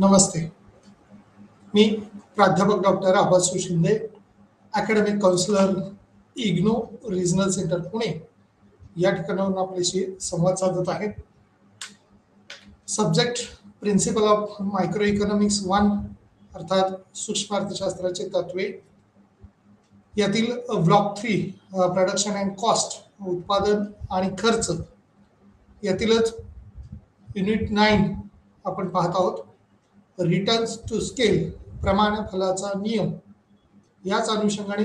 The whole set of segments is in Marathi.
नमस्ते. मी प्राध्यापक doctor Abasu Shinde, academic counsellor, IGNOU regional centre Pune या ठिकाणाहून आपल्याशी संवाद साधत आहे. Subject principle of micro economics 1 अर्थात सूक्ष्म अर्थशास्त्राचे तत्वे. यातील ब्लॉक 3 प्रोडक्शन अँड कॉस्ट उत्पादन आणि खर्च यातीलच युनिट 9 आपण पाहत आहोत. रिटर्न्स टू स्केल प्रमाण फलाचा नियम. याच अनुषंगाने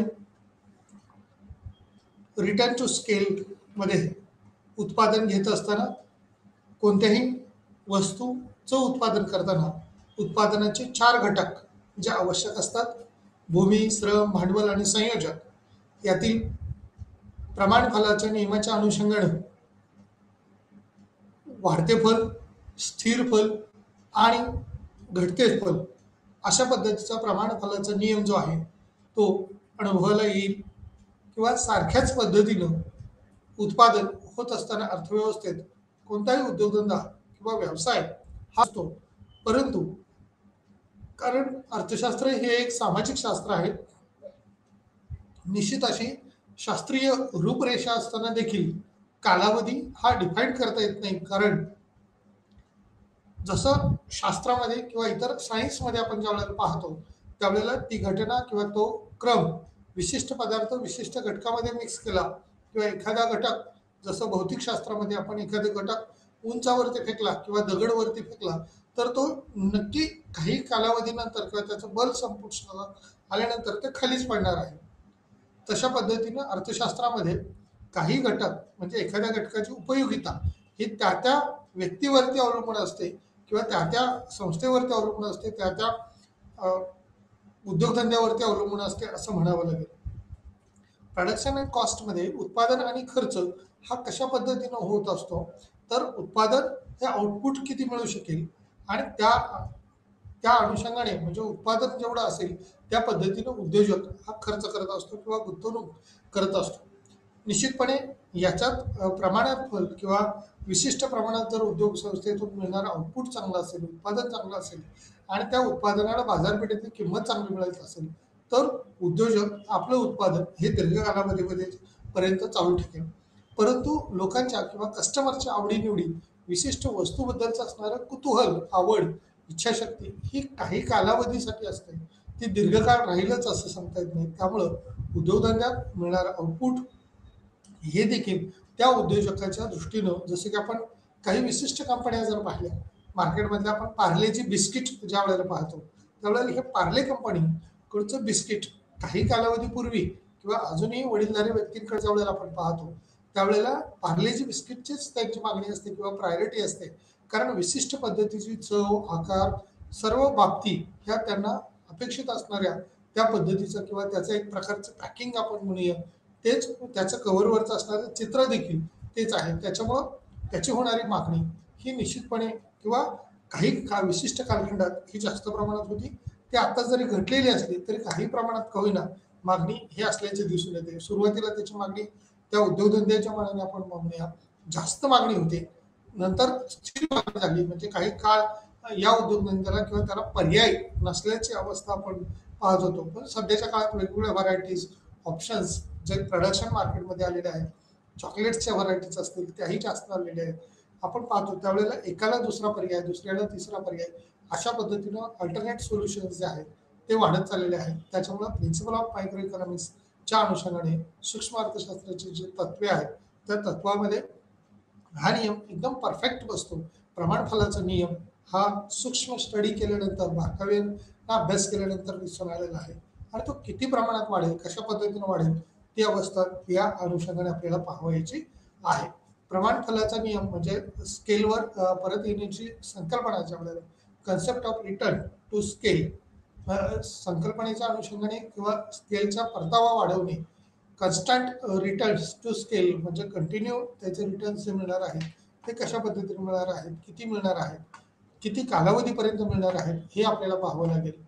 रिटर्न टू स्केल मध्ये उत्पादन घेत असताना कोणत्याही वस्तूचं उत्पादन करताना उत्पादनाचे 4 घटक जे आवश्यक असतात, भूमी, श्रम, भांडवल आणि संयोजन. यातील प्रमाण फलाच्या नियमाच्या अनुषंगाने वाढते फल, स्थिर फल आणि घटते फल अशा पद्धतीचा प्रमाण फलाचा नियम जो आहे तो अनुभवाला येईल किंवा सारख्याच पद्धतीनं उत्पादन होत असताना अर्थव्यवस्थेत कोणताही उद्योगधंदा किंवा व्यवसाय हा असतो. परंतु कारण अर्थशास्त्र हे एक सामाजिक शास्त्र आहे, निश्चित अशी शास्त्रीय रूपरेषा असताना देखील कालावधी हा डिफाईन करता येत नाही. कारण जसं शास्त्रामध्ये किंवा इतर सायन्समध्ये आपण ज्या वेळेला पाहतो त्यावेळेला ती घटना किंवा तो क्रम विशिष्ट पदार्थ विशिष्ट घटकामध्ये मिक्स केला किंवा एखादा घटक, जसं भौतिकशास्त्रामध्ये आपण एखादा घटक उंचावरती फेकला किंवा दगडवरती फेकला तर तो नक्की काही कालावधीनंतर किंवा त्याचं बल संपुष्टात आल्यानंतर ते खालीच पडणार आहे. तशा पद्धतीनं अर्थशास्त्रामध्ये काही घटक म्हणजे एखाद्या घटकाची उपयोगिता ही त्या त्या व्यक्तीवरती अवलंबून असते किंवा त्या त्या संस्थेवरती अवलंबून असते, त्या त्या उद्योगधंद्यावरती अवलंबून असते असं म्हणावं लागेल. प्रोडक्शन अँड कॉस्टमध्ये उत्पादन आणि खर्च हा कशा पद्धतीनं होत असतो, तर उत्पादन हे आउटपुट किती मिळू शकेल आणि त्या त्या अनुषंगाने म्हणजे उत्पादन जेवढं असेल त्या पद्धतीनं उद्योजक हा खर्च करत असतो किंवा गुंतवणूक करत असतो. निश्चितपणे याच्यात प्रमाणात फल किंवा विशिष्ट प्रमाणात जर उद्योग संस्थेतून मिळणारं आउटपुट चांगलं असेल, उत्पादन चांगलं असेल आणि त्या उत्पादनाला बाजारपेठेतली किंमत चांगली मिळत असेल तर उद्योजक आपलं उत्पादन हे दीर्घ कालावधीमध्ये पर्यंत चालू ठेवेल. परंतु लोकांच्या किंवा कस्टमरच्या आवडीनिवडी, विशिष्ट वस्तूबद्दलचं असणारं कुतूहल, आवड, इच्छाशक्ती ही काही कालावधीसाठी असते, ती दीर्घकाळ राहीलच असं सांगता येत नाही. त्यामुळं उद्योगधंद्यात मिळणारं आउटपुट हे देखील त्या उद्योजकाच्या दृष्टीनं, जसे की आपण काही विशिष्ट कंपन्या जर पाहिल्या मार्केटमध्ये, आपण पार्लेची बिस्किट ज्या वेळेला पाहतो त्यावेळेला हे पार्ले कंपनीकडचं बिस्किट काही कालावधीपूर्वी किंवा अजूनही वडीलधारी व्यक्तींकडे ज्या वेळेला आपण पाहतो त्यावेळेला पार्लेची बिस्किटचीच त्यांची मागणी असते किंवा प्रायोरिटी असते. कारण विशिष्ट पद्धतीची चव, आकार, सर्व बाबती ह्या त्यांना अपेक्षित असणाऱ्या त्या पद्धतीचं किंवा त्याचं एक प्रकारचं पॅकिंग आपण म्हणूया, तेच त्याचं कव्हरवरचं असणारं चित्र देखील तेच आहे. त्याच्यामुळं त्याची होणारी मागणी ही निश्चितपणे किंवा काही विशिष्ट कालखंडात ही जास्त प्रमाणात होती. ती आता जरी घटलेली असली तरी काही प्रमाणात का होईना मागणी ही असल्याचे दिसून येते. सुरुवातीला त्याची मागणी त्या उद्योगधंद्याच्या मानाने आपण म्हणूया जास्त मागणी होते, नंतर स्थिर मागणी झाली, म्हणजे काही काळ या उद्योगधंद्याला किंवा त्याला पर्याय नसल्याची अवस्था आपण पाहत होतो. पण सध्याच्या काळात वेगवेगळ्या व्हरायटीज, ऑप्शन्स जे प्रोडक्शन मार्केटमध्ये आलेले आहेत, चॉकलेट्सच्या व्हरायटीज असतील त्याही जास्त आलेल्या आहेत. आपण पाहतो त्यावेळेला एकाला दुसरा पर्याय, दुसऱ्याला तिसरा पर्याय, अशा पद्धतीनं अल्टरनेट सोल्युशन्स जे आहेत ते वाढत चाललेले आहेत. त्याच्यामुळे प्रिन्सिपल ऑफ मायक्रो इकॉनॉमिक्सच्या अनुषंगाने सूक्ष्म अर्थशास्त्राचे जे तत्वे आहेत त्या तत्वामध्ये हा नियम एकदम परफेक्ट बसतो. प्रमाण फलाचा नियम हा सूक्ष्म स्टडी केल्यानंतर, बारकाईनं अभ्यास केल्यानंतर दिसून आलेला आहे आणि तो किती प्रमाणात वाढेल, कशा पद्धतीनं वाढेल ती अवस्था या अनुषंगाने आपल्याला पाहावयाची आहे. प्रमाण फलाचा नियम म्हणजे स्केलवर परत येण्याची संकल्पना, ज्या वेळेला concept of return to scale, संकल्पनेच्या अनुषंगाने किंवा स्केलचा परतावा वाढवणे, कन्स्टंट रिटर्न्स टू स्केल म्हणजे कंटिन्यू त्याचे रिटर्न्स जे मिळणार आहेत ते कशा पद्धतीने मिळणार आहेत, किती मिळणार आहेत, किती कालावधीपर्यंत मिळणार आहेत हे आपल्याला पाहावं लागेल.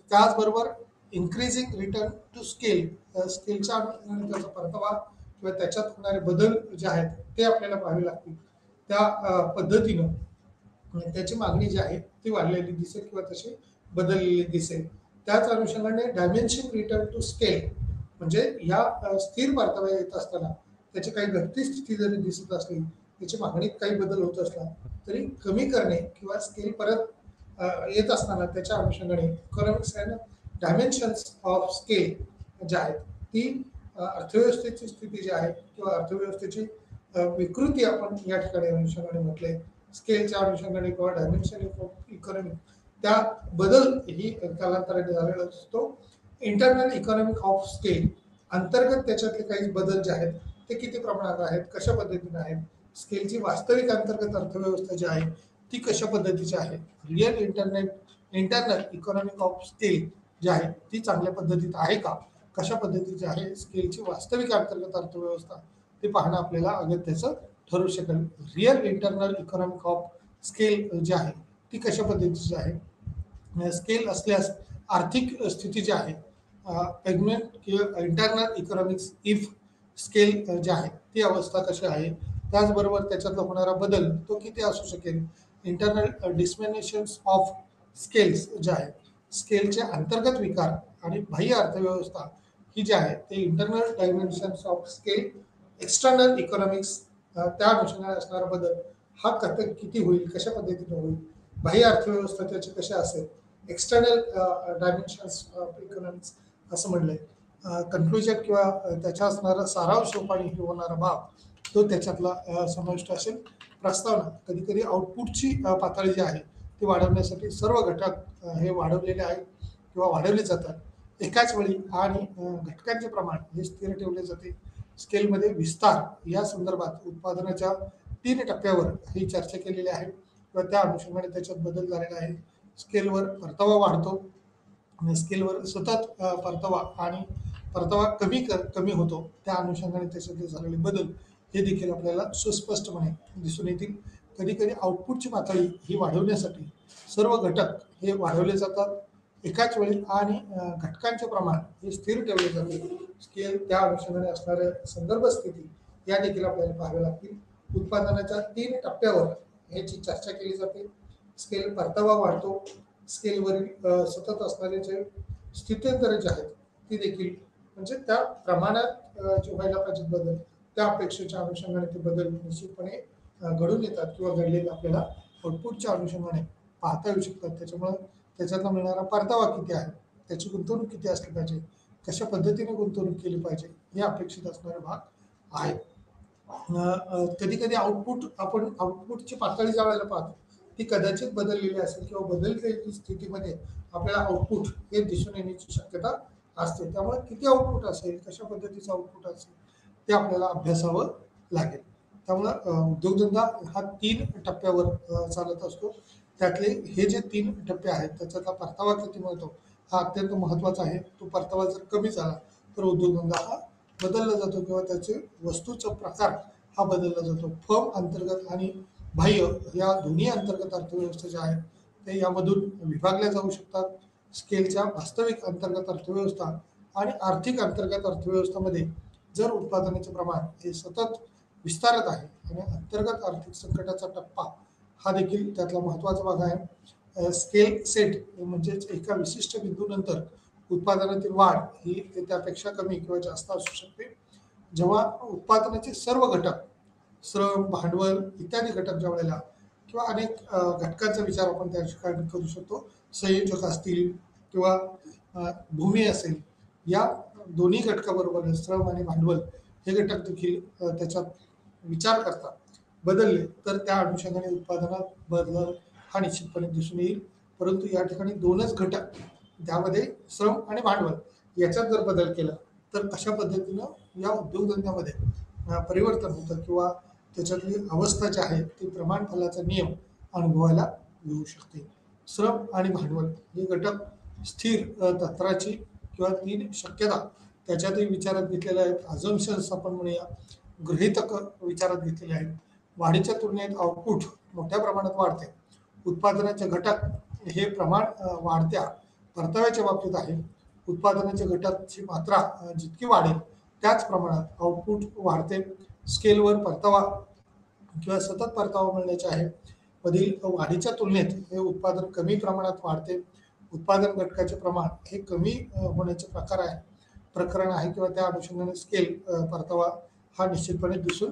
त्याचबरोबर इन्क्रीजिंग रिटर्न टू स्केल, स्केलच्या अनुषंगाने त्याचा परतावा किंवा त्याच्यात होणारे बदल जे आहेत ते आपल्याला पाहावे लागतील. त्या पद्धतीनं त्याची मागणी जी आहे ती वाढलेली दिसेल किंवा तशी बदललेली दिसेल. त्याच अनुषंगाने डायमेन्शन रिटर्न टू स्केल म्हणजे ह्या स्थिर परतावा येत असताना त्याची काही घटती स्थिती जरी दिसत असली, त्याची मागणीत काही बदल होत असला तरी कमी करणे किंवा स्केल परत येत असताना त्याच्या अनुषंगाने economics and dimensions of scale ज्या आहेत ती अर्थव्यवस्थेची स्थिती जी आहे किंवा अर्थव्यवस्थेची विकृती आपण या ठिकाणी अनुषंगाने म्हटले स्केलच्या अनुषंगाने किंवा डायमेन्शन इकॉनॉमी त्या बदल ही कालांतराने झालेला असतो. इंटरनल इकॉनॉमिक ऑफ स्केल अंतर्गत त्याच्यातले काही बदल जे आहेत ते किती प्रमाणात आहेत, कशा पद्धतीने आहेत, स्केलची वास्तविक अंतर्गत अर्थव्यवस्था जी आहे ती कशा पद्धतीची आहे, real internal economic of scale जी आहे ती चांगल्या पद्धतीत आहे का, कशा पद्धतीची आहे स्केलची वास्तविक अंतर्गत अर्थव्यवस्था ते पाहणं आपल्याला अगत्याचं ठरू शकेल. Real internal economic of scale जी आहे ती कशा पद्धतीची आहे, स्केल असल्यास आर्थिक स्थिती जी आहे पेगमेंट किंवा इंटरनल इकॉनॉमिक्स इफ स्केल जे आहे ती अवस्था कशी आहे, त्याचबरोबर त्याच्यातला होणारा बदल तो किती असू शकेल. इंटरनल डिस्मिनेशन्स ऑफ स्केल्स जे आहे स्केलचे अंतर्गत विकार आणि बाह्य अर्थव्यवस्था ही जी आहे ते internal dimensions of scale external economics त्या अनुषंगाने असणारा बदल हा किती होईल, कशा पद्धतीने होईल, बाह्य अर्थव्यवस्था त्याची कशी असेल, एक्सटर्नल डायमेन्शन्स ऑफ इकॉनॉमिक्स असं म्हणलंय. कन्क्लुजन किंवा त्याच्या असणारा सारांश रूपाने होणारा भाग तो त्याच्यातला समाविष्ट असेल. प्रस्तावना कधी कधी आउटपुटची पातळी जी आहे ती वाढवण्यासाठी सर्व घटक हे वाढवलेले आहेत किंवा वाढवले जातात एकाच वेळी आणि घटकांचे प्रमाण हे स्थिर ठेवले जाते. स्केलमध्ये विस्तार या संदर्भात उत्पादनाच्या 3 टप्प्यावर ही चर्चा केलेली आहे किंवा त्या अनुषंगाने त्याच्यात बदल झालेला आहे. स्केलवर परतावा वाढतो, स्केलवर सतत परतावा आणि परतावा कमी होतो त्या अनुषंगाने त्याच्यात झालेले बदल हे देखील आपल्याला सुस्पष्टपणे दिसून येतील. कधी कधी आउटपुटची पातळी ही वाढवण्यासाठी सर्व घटक हे वाढवले जातात एकाच वेळी आणि घटकांचे प्रमाण हे स्थिर ठेवले जाते. स्केल त्या अनुषंगाने असणाऱ्या संदर्भ स्थिती या देखील आपल्याला पाहाव्या लागतील. उत्पादनाच्या 3 टप्प्यावर ह्याची चर्चा केली जाते. स्केल परतावा वाढतो, स्केलवरील सतत असणारे जे स्थित्यंतरे जे आहेत ती देखील म्हणजे त्या प्रमाणात जे व्हायला पाहिजे बदल त्या अपेक्षेच्या अनुषंगाने ते बदल निश्चितपणे घडून येतात किंवा घडलेले आपल्याला आउटपुटच्या अनुषंगाने पाहता येऊ शकतात. त्याच्यामुळे त्याच्यातला मिळणारा परतावा किती आहे, त्याची गुंतवणूक किती असली पाहिजे, कशा पद्धतीने गुंतवणूक केली पाहिजे हे अपेक्षित असणारे भाग आहेत. कधी कधी आपण आउटपुटची पातळी ज्या वेळेला पाहतो ती कदाचित बदललेली असेल किंवा बदललेली स्थितीमध्ये आपल्याला आउटपुट हे दिसून येण्याची शक्यता असते. त्यामुळे किती आउटपुट असेल, कशा पद्धतीचं आउटपुट असेल ते आपल्याला अभ्यासावं लागेल. त्यामुळं उद्योगधंदा हा 3 टप्प्यावर चालत असतो. त्यातले हे जे 3 टप्पे आहेत त्याच्यातला परतावा किती मिळतो हा अत्यंत महत्त्वाचा आहे. तो परतावा जर कमी झाला तर उद्योगधंदा हा बदलला जातो किंवा त्याचे वस्तूचा प्रकार हा बदलला जातो. फर्म अंतर्गत आणि बाह्य या दोन्ही अंतर्गत अर्थव्यवस्था ज्या आहेत ते यामधून विभागल्या जाऊ शकतात. स्केलच्या वास्तविक अंतर्गत अर्थव्यवस्था आणि आर्थिक अंतर्गत अर्थव्यवस्थेमध्ये जर उत्पादनाचे प्रमाण हे सतत विस्तारत आहे आणि अंतर्गत आर्थिक संकटाचा टप्पा हा देखील त्यातला महत्त्वाचा भाग आहे. स्केल सेट म्हणजेच एका विशिष्ट बिंदूनंतर उत्पादनातील वाढ ही त्यापेक्षा कमी किंवा जास्त असू शकते. जेव्हा उत्पादनाचे सर्व घटक श्रम, भांडवल इत्यादी घटक ज्या वेळेला किंवा अनेक घटकांचा विचार आपण त्या ठिकाणी करू शकतो. संयोजक असतील किंवा भूमी असेल या दोन्ही घटकाबरोबर श्रम आणि भांडवल हे घटक देखील त्याच्यात विचार करतात बदलले तर त्या अनुषंगाने उत्पादनात बदल हा निश्चितपणे दिसून येईल. परंतु या ठिकाणी 2च घटक त्यामध्ये श्रम आणि भांडवल याच्यात जर बदल केला तर कशा पद्धतीनं या उद्योगधंद्यामध्ये परिवर्तन होतं किंवा त्याच्यातली अवस्था जी आहे ती प्रमाण फलाचा नियम अनुभवायला येऊ शकते. श्रम आणि भांडवल हे घटक स्थिर तंत्राची किंवा 3 शक्यता त्याच्यातही विचारात घेतलेल्या आहेत. अझम्पशन्स आपण म्हणूया, गृहीतक विचारात घेतलेले आहेत. वाढीच्या तुलनेत आउटपुट मोठ्या प्रमाणात वाढते. उत्पादनाचे घटक हे प्रमाण वाढत्या परताव्याच्या बाबतीत आहे. उत्पादनाच्या घटकाची मात्रा जितकी वाढेल त्याच प्रमाणात आउटपुट वाढते. स्केलवर परतावा किंवा सतत परतावा मिळण्याचे आहे. मधील वाढीच्या तुलनेत हे उत्पादन कमी प्रमाणात वाढते. उत्पादन घटकाचे प्रमाण हे कमी होण्याचे प्रकरण आहे किंवा त्या अनुषंगाने स्केल परतावा हा निश्चितपणे दिसून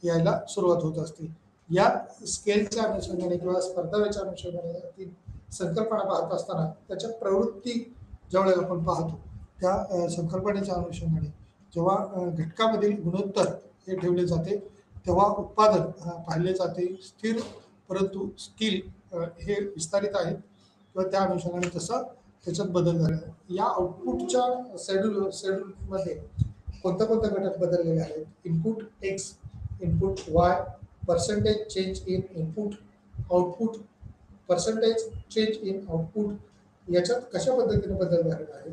यायला सुरुवात होत असते. या स्केलच्या अनुषंगाने किंवा परताव्याच्या अनुषंगाने ती संकल्पना पाहत असताना त्याच्या प्रवृत्ती ज्यावेळेला आपण पाहतो त्या संकल्पनेच्या अनुषंगाने जेव्हा घटकामधील गुणोत्तर हे ठेवले जाते तेव्हा उत्पादन पाहिले जाते स्थिर, परंतु स्किल हे विस्तारित आहेत किंवा त्या अनुषंगाने तसं त्याच्यात बदल झाला आहे. या आउटपुटच्या शेड्यूलमध्ये कोणत्या कोणत्या घटक बदललेले आहेत? Input x, input Y, percentage change in input, output, percentage change in output, याच्यात कशा पद्धतीने बदल झालेला आहे?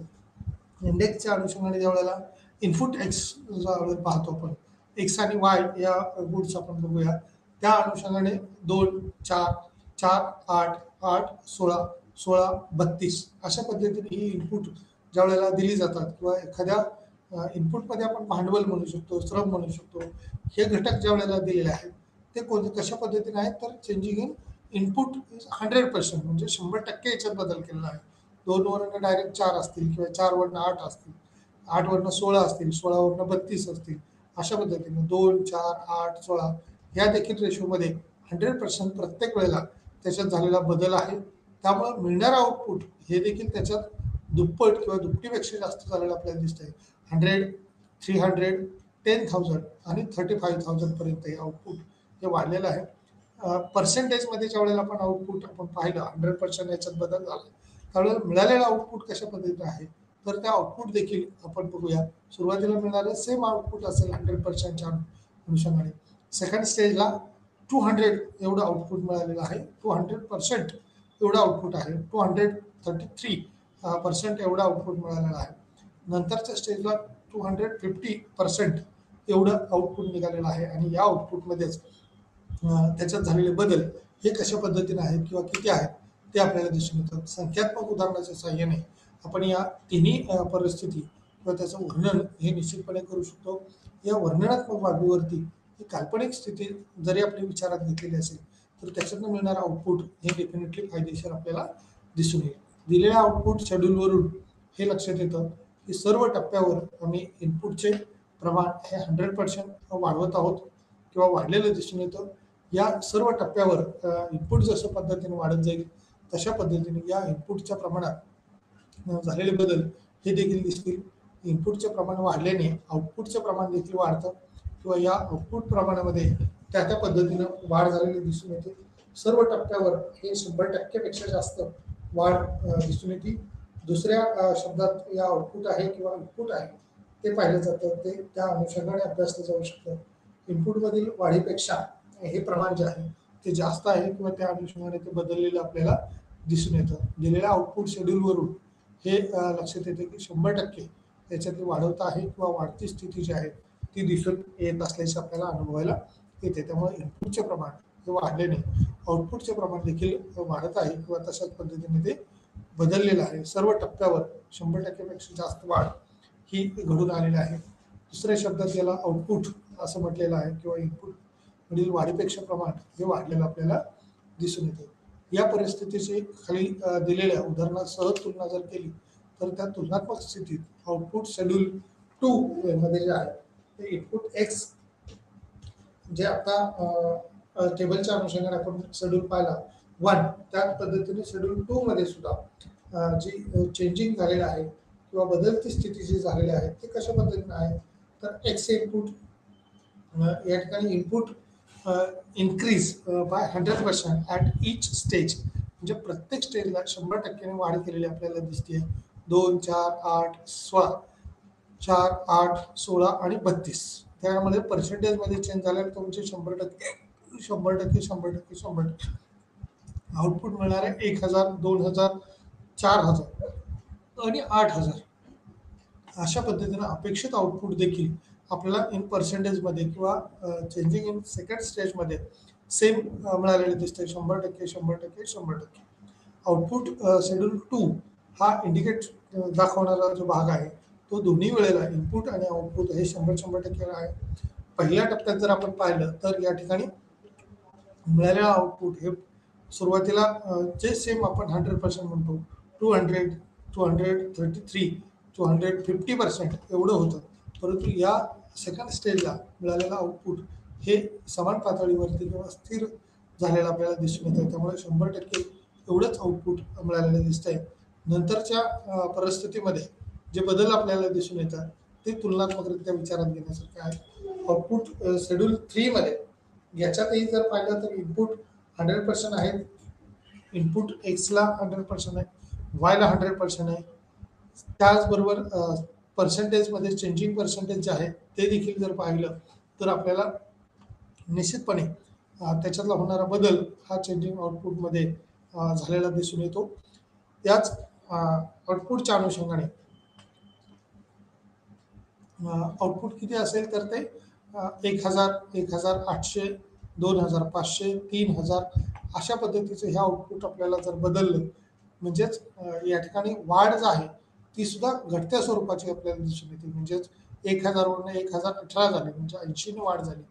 इंडेक्सच्या अनुषंगाने ज्यावेळेला इनपुट एक्स पाहतो आपण, एक्स आणि वाय या गुड्स आपण बघूया. त्या अनुषंगाने 2, 4, 4, 8, 8, 16, 16, 32 अशा पद्धतीने ही इनपुट ज्या वेळेला दिली जातात किंवा एखाद्या इनपुटमध्ये आपण भांडवल म्हणू शकतो, श्रम म्हणू शकतो, हे घटक ज्या वेळेला दिलेले आहेत ते कोणते कशा पद्धतीने आहेत? तर चेंजिंग इन इनपुट 100% म्हणजे 100% याच्यात बदल केलेला आहे. 2 वरनं डायरेक्ट 4 असतील किंवा 4 वरनं 8 असतील, 8 वरनं 16 असतील, 16 वरनं 32 असतील, अशा पद्धतीने 2, 4, 8, 16 या देखील रेशोमध्ये 100% प्रत्येक वेळेला त्याच्यात झालेला बदल आहे. त्यामुळे मिळणारं आउटपुट हे देखील त्याच्यात दुप्पट किंवा दुपटीपेक्षा जास्त झालेलं आपल्याला दिसतंय. 100, 300, 10,000 आणि 35,000 पर्यंत हे आउटपुट हे वाढलेलं आहे. पर्सेंटेजमध्ये ज्या वेळेला आपण आउटपुट आपण पाहिलं 100% याच्यात बदल झाला, त्यावेळेला मिळालेलं आउटपुट कशा पद्धतीने आहे? तर त्या आउटपुट देखील आपण बघूया. सुरुवातीला मिळणारं सेम आउटपुट असेल 100%च्या अनुषंगाने. सेकंड स्टेजला 200 एवढं आउटपुट मिळालेलं आहे. 200% एवढं आउटपुट आहे. 233% एवढं आउटपुट मिळालेलं आहे. नंतरच्या स्टेजला 250% एवढं आउटपुट निघालेलं आहे. आणि या आउटपुटमध्येच त्याच्यात झालेले बदल हे कशा पद्धतीने आहेत किंवा किती आहेत ते आपल्याला दिसून येतात. संख्यात्मक उदाहरणाच्या साहाय्याने आपण या तिन्ही परिस्थिती किंवा त्याचं वर्णन हे निश्चितपणे करू शकतो. या वर्णनात्मक बाबीवरती ही काल्पनिक स्थिती जरी आपल्या विचारात घेतलेली असेल तर त्याच्यातून मिळणारं आउटपुट हे डेफिनेटली फायदेशीर आपल्याला दिसून येईल. दिलेल्या आउटपुट शेड्यूलवरून हे लक्षात येतं की सर्व टप्प्यावर आम्ही इनपुटचे प्रमाण हे 100% वाढवत आहोत किंवा वाढलेलं दिसून येतं. या सर्व टप्प्यावर इनपुट जसं पद्धतीने वाढत जाईल तशा पद्धतीने या इनपुटच्या प्रमाणात झालेले बदल हे देखील दिसतील. इनपुटचे प्रमाण वाढल्याने आउटपुटचे प्रमाण देखील वाढतं किंवा या आउटपुट प्रमाणामध्ये त्या पद्धतीनं वाढ झालेली दिसून येते. सर्व टप्प्यावर हे 100% पेक्षा जास्त वाढ दिसून येते. दुसऱ्या शब्दात या आउटपुट आहे किंवा इनपुट आहे ते पाहिलं जातं, ते त्या अनुषंगाने अभ्यासलं जाऊ शकतं. इनपुटमधील वाढीपेक्षा हे प्रमाण जे आहे ते जास्त आहे किंवा त्या अनुषंगाने ते बदललेलं आपल्याला दिसून येतं. दिलेल्या आउटपुट शेड्यूलवरून हे लक्षात येते की 100% त्याच्यात वाढवत आहे किंवा वाढती स्थिती जी आहे ती दिसून येत असल्याचे आपल्याला अनुभवायला येते. त्यामुळे इनपुटचे प्रमाण हे वाढल्याने आउटपुटचे प्रमाण देखील वाढत आहे किंवा तशाच पद्धतीने ते बदललेलं आहे. सर्व टप्प्यावर 100% पेक्षा जास्त वाढ ही घडून आलेली आहे. दुसऱ्या शब्दात याला आउटपुट असं म्हटलेलं आहे किंवा इनपुट मधील वाढीपेक्षा प्रमाण हे वाढलेलं आपल्याला दिसून येते. या परिस्थितीची खाली दिलेल्या उदाहरणासह तुलना जर केली तर त्या तुलनात्मक स्थितीत आउटपुट शेड्यूल 2 मध्ये जे आहे ते इनपुट एक्स जे आता टेबलच्या अनुषंगाने आपण शेड्यूल पाहिला 1 त्या पद्धतीने शेड्यूल 2 मध्ये सुद्धा जी चेंजिंग झालेलं आहे किंवा बदलती स्थिती जी झालेली आहे ते कशा पद्धतीने आहे? तर एक्स इनपुट या ठिकाणी input increase by 100% at each stage, म्हणजे प्रत्येक स्टेजला 100% वाढ केलेली आपल्याला दिसते. 2, 4, 8, 16, 4, 8, 16 आणि 32 त्यामध्ये पर्सेंटेजमध्ये चेंज झाल्यावर तुमचे 100%, 100%, 100%, 100% आउटपुट मिळणार आहे. 1000, 2000, 4000 आणि 8000 अशा पद्धतीने अपेक्षित आउटपुट देखील आपल्याला इन पर्सेंटेजमध्ये किंवा चेंजिंग इन सेकंड स्टेजमध्ये सेम मिळालेले दिसते. 100%, 100%, 100%. आउटपुट शेड्यूल 2 हा इंडिकेट दाखवणारा जो भाग आहे तो दोन्ही वेळेला इनपुट आणि आउटपुट हे 100% आहे. पहिल्या टप्प्यात जर आपण पाहिलं तर या ठिकाणी मिळालेलं आउटपुट हे सुरुवातीला जे सेम आपण 100% म्हणतो 200 233 250% एवढं होतं, परंतु या सेकंड स्टेजला मिळालेलं आउटपुट हे समान पातळीवरती किंवा स्थिर झालेलं आपल्याला दिसून येतं. त्यामुळे 100% एवढंच आउटपुट मिळालेलं दिसतंय. नंतरच्या परिस्थितीमध्ये जे बदल आपल्याला दिसून येतात ते तुलनात्मकरित्या विचारात घेण्यासारखे आहे. आउटपुट शेड्यूल 3 मध्ये याच्यातही जर पाहिलं तर इनपुट 100% आहेत, इनपुट एक्सला 100% आहे, वायला 100% आहे. त्याचबरोबर पर्सेंटेजमध्ये चेंजिंग पर्सेंटेज जे आहे ते देखील जर पाहिलं तर आपल्याला निश्चितपणे त्याच्यातला होणारा बदल हा चेंजिंग आउटपुटमध्ये झालेला दिसून येतो. त्याच आउटपुटच्या अनुषंगाने आउटपुट किती असेल तर ते 1000 1800 2500 3000 अशा पद्धतीचं हे आउटपुट आपल्याला जर बदललं म्हणजेच या ठिकाणी वाढ जी आहे ती सुद्धा घटत्या स्वरूपाची आपल्याला दिसून येते. म्हणजेच 1000 वरून 1018 झाले म्हणजे 80 वाढ झाली,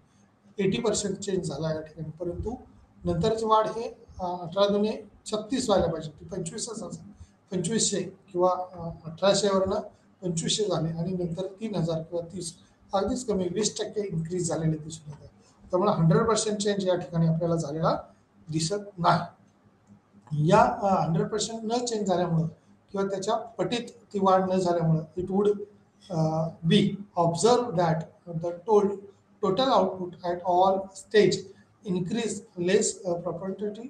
80% चेंज झाला या ठिकाणी. परंतु नंतरची वाढ हे 18 दुने 36 व्हायला पाहिजे, ती 2500 किंवा 1800 वरनं 2500 झाले आणि नंतर 3000 किंवा 30 अगदीच कमी 20% इन्क्रीज झालेले दिसून येतात. त्यामुळे 100% चेंज या ठिकाणी आपल्याला झालेला दिसत नाही. या 100% न चेंज झाल्यामुळं किंवा त्याच्या पटीत ती वाढ न झाल्यामुळं it would be observe that the total output at all stage increase less proportionally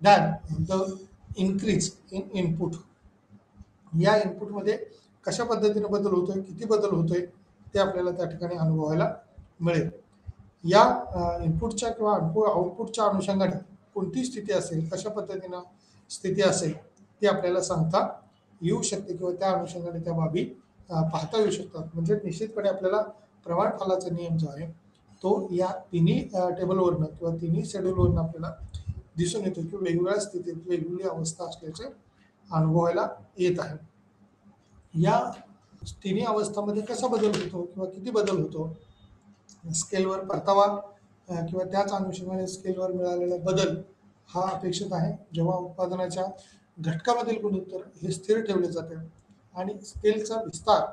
than the increase in input. या इनपुटमध्ये कशा पद्धतीने बदल होतोय, किती बदल होतोय ते आपल्याला त्या ठिकाणी अनुभवायला मिळेल. या इनपुटच्या किंवा आउटपुटच्या अनुषंगाने कोणती स्थिती असेल, कशा पद्धतीनं स्थिती असेल ती आपल्याला सांगता येऊ शकते किंवा त्या अनुषंगाने त्या बाबी पाहता येऊ शकतात. म्हणजे निश्चितपणे आपल्याला प्रमाणफलाचा नियम जो आहे तो या तिन्ही टेबलवरनं किंवा तिन्ही शेड्यूलवरनं आपल्याला दिसून येतो की वेगवेगळ्या स्थितीत वेगवेगळी अवस्था असल्याचे अनुभवायला येत आहे. या तिन्ही अवस्थांमध्ये कसा बदल होतो किंवा किती बदल होतो, स्केलवर परतावा किंवा त्याच अनुषंगाने स्केलवर मिळालेला बदल हा अपेक्षित आहे. जेव्हा उत्पादनाच्या घटकामधील गुणोत्तर हे स्थिर ठेवले जाते आणि स्केलचा विस्तार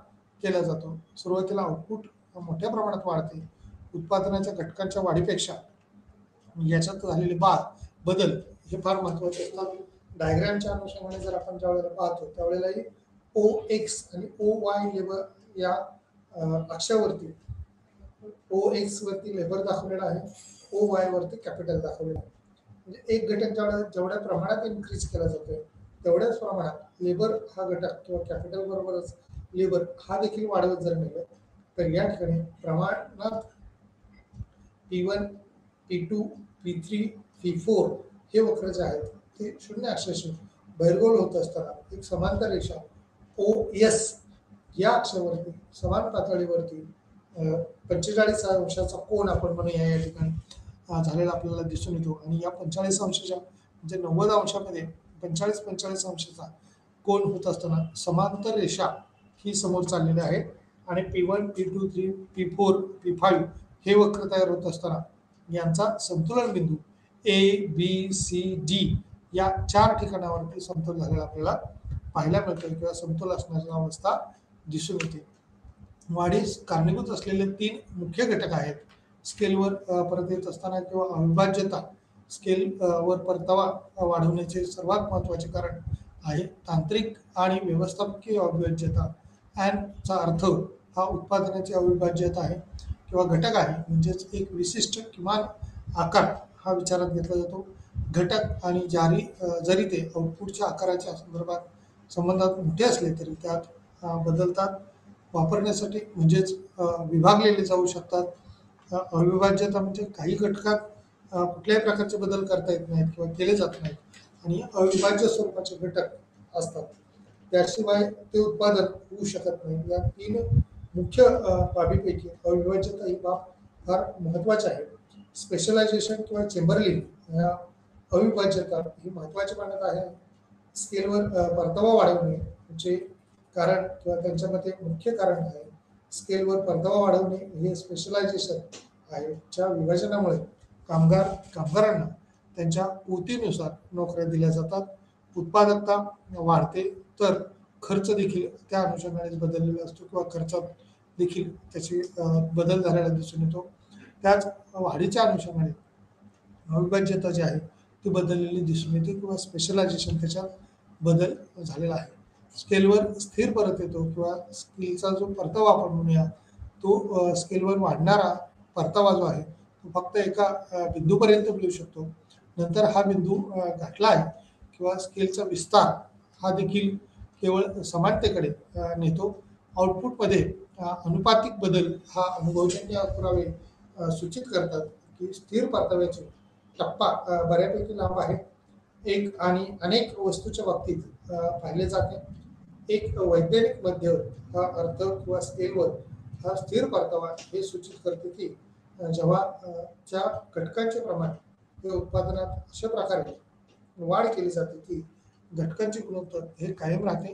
केला जातो, सुरुवातीला आउटपुट मोठ्या प्रमाणात वाढते. उत्पादनाच्या घटकांच्या वाढीपेक्षा याच्यात झालेले बदल हे फार महत्त्वाचे असतात. डायग्रामच्या अनुषंगाने जर आपण ज्यावेळेला पाहतो त्यावेळेलाही OX आणि OY लेबर या अक्षावरती OX वरती लेबर दाखवलेला आहे, OY वरती कॅपिटल दाखवलेला आहे. म्हणजे एक घटक जेवढ्या प्रमाणात इन्क्रीज केला जातोय तेवढ्याच प्रमाणात लेबर हा घटक किंवा कॅपिटल बरोबरच लेबर हा देखील वाढवत जर नेलं तर या ठिकाणी प्रमाणात P1 P2 P3 P4 हे वक्र जे आहेत ते शून्य अक्षाशी बहिर्गोल होत असताना एक समांतर रेषा OS या अक्षावरती समान पातळीवरती 45 अंशाचा कोन आपण म्हणूया या ठिकाणी झालेला आपल्याला दिसून येतो. आणि या 45 अंशाच्या म्हणजे 90 अंशामध्ये 45 अंशाचा कोन होत असताना समांतर रेषा ही समोर चाललेली आहे आणि P1 P2 P4 P5 हे वक्र तयार होत असताना यांचा संतुलन बिंदू ABCD या 4 ठिकाणावरती समतोल झालेला आपल्याला पाहायला मिळतो किंवा समतोल असण्याची अवस्था दिसून येते. वाढीस कारणीभूत असलेले 3 मुख्य घटक आहेत. स्केलवर परत येत असताना किंवा अविभाज्यता, स्केलवर परतावा वाढवण्याचे सर्वात महत्त्वाचे कारण आहे तांत्रिक आणि व्यवस्थापकीय अविभाज्यता. चा अर्थ हा उत्पादनाची अविभाज्यता आहे किंवा घटक आहे. म्हणजेच एक विशिष्ट किमान आकार हा विचारात घेतला जातो. घटक आणि जरी ते आउटपुटच्या आकाराच्या संबंधात मोठे असले तरी त्यात बदलतात वापरण्यासाठी म्हणजेच विभागलेले जाऊ शकतात. अविभाज्यता म्हणजे काही घटकात कुठल्याही प्रकारचे बदल करता येत नाहीत किंवा केले जात नाहीत आणि अविभाज्य स्वरूपाचे घटक असतात, त्याशिवाय ते उत्पादन होऊ शकत नाही. या 3 मुख्य बाबीपैकी अविभाज्यता ही बाब फार महत्त्वाची आहे. स्पेशलायझेशन किंवा चेंबरलिन या अविभाज्यता ही महत्त्वाची मानत आहे. स्केलवर परतावा वाढवणे म्हणजे कारण किंवा त्यांच्यामध्ये मुख्य कारण आहे. स्केलवर परतावा वाढवणे हे स्पेशलायझेशन आहे, ज्या विभाजनामुळे कामगारांना त्यांच्या पोतीनुसार नोकऱ्या दिल्या जातात. उत्पादकता वाढते तर खर्च देखील त्या अनुषंगाने बदललेला असतो किंवा खर्चात देखील त्याची बदल झालेला दिसून येतो. त्याच वाढीच्या अनुषंगाने अविभाज्यता जी आहे ती बदललेली दिसून येते किंवा स्पेशलायझेशन त्याच्यात बदल झालेला आहे. स्केलवर स्थिर परत येतो किंवा स्किलचा जो परतावा आपण म्हणूया तो स्केलवर वाढणारा परतावा जो आहे तो फक्त एका बिंदूपर्यंत मिळू शकतो. नंतर हा बिंदू गाठला आहे किंवा स्केलचा विस्तार हा देखील केवळ समानतेकडे नेतो. आउटपुटमध्ये अनुपातिक बदल हा अनुभवजन्य पुरावे सूचित करतात की स्थिर परताव्याचे टप्पा बऱ्यापैकी लांब आहे. एक आणि अनेक वस्तूच्या बाबतीत पाहिले जाते. एक वैज्ञानिक मध्य हा अर्थ किंवा स्केलवर हा स्थिर परतावा हे सूचित करते की जेव्हा ज्या घटकांचे प्रमाण हे उत्पादनात अशा प्रकारे वाढ केली जाते की घटकांचे गुणोत्तर हे कायम राहते.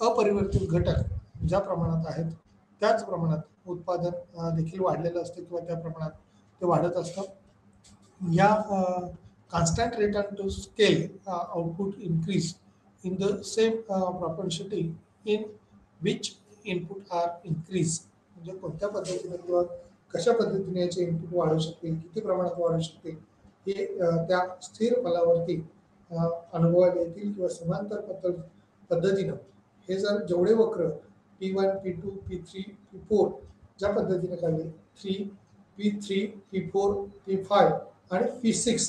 अपरिवर्तित घटक ज्या प्रमाणात आहेत त्याच प्रमाणात उत्पादन देखील वाढलेलं असतं किंवा त्या प्रमाणात ते वाढत असतं. या constant return to scale output increase in the same propensity in which input are increased. म्हणजे कोणत्या पद्धतीने किंवा कशा पद्धतीने याचे इनपुट वाढू शकतील, किती प्रमाणात वाढू शकतील हे त्या स्थिर बलावरती अनुभवायला येतील किंवा समांतर पद्धतीनं हे जर जेवढे वक्र P1, P2, P3, P4 ज्या पद्धतीने काढले 3, P3, P4, P5 आणि P6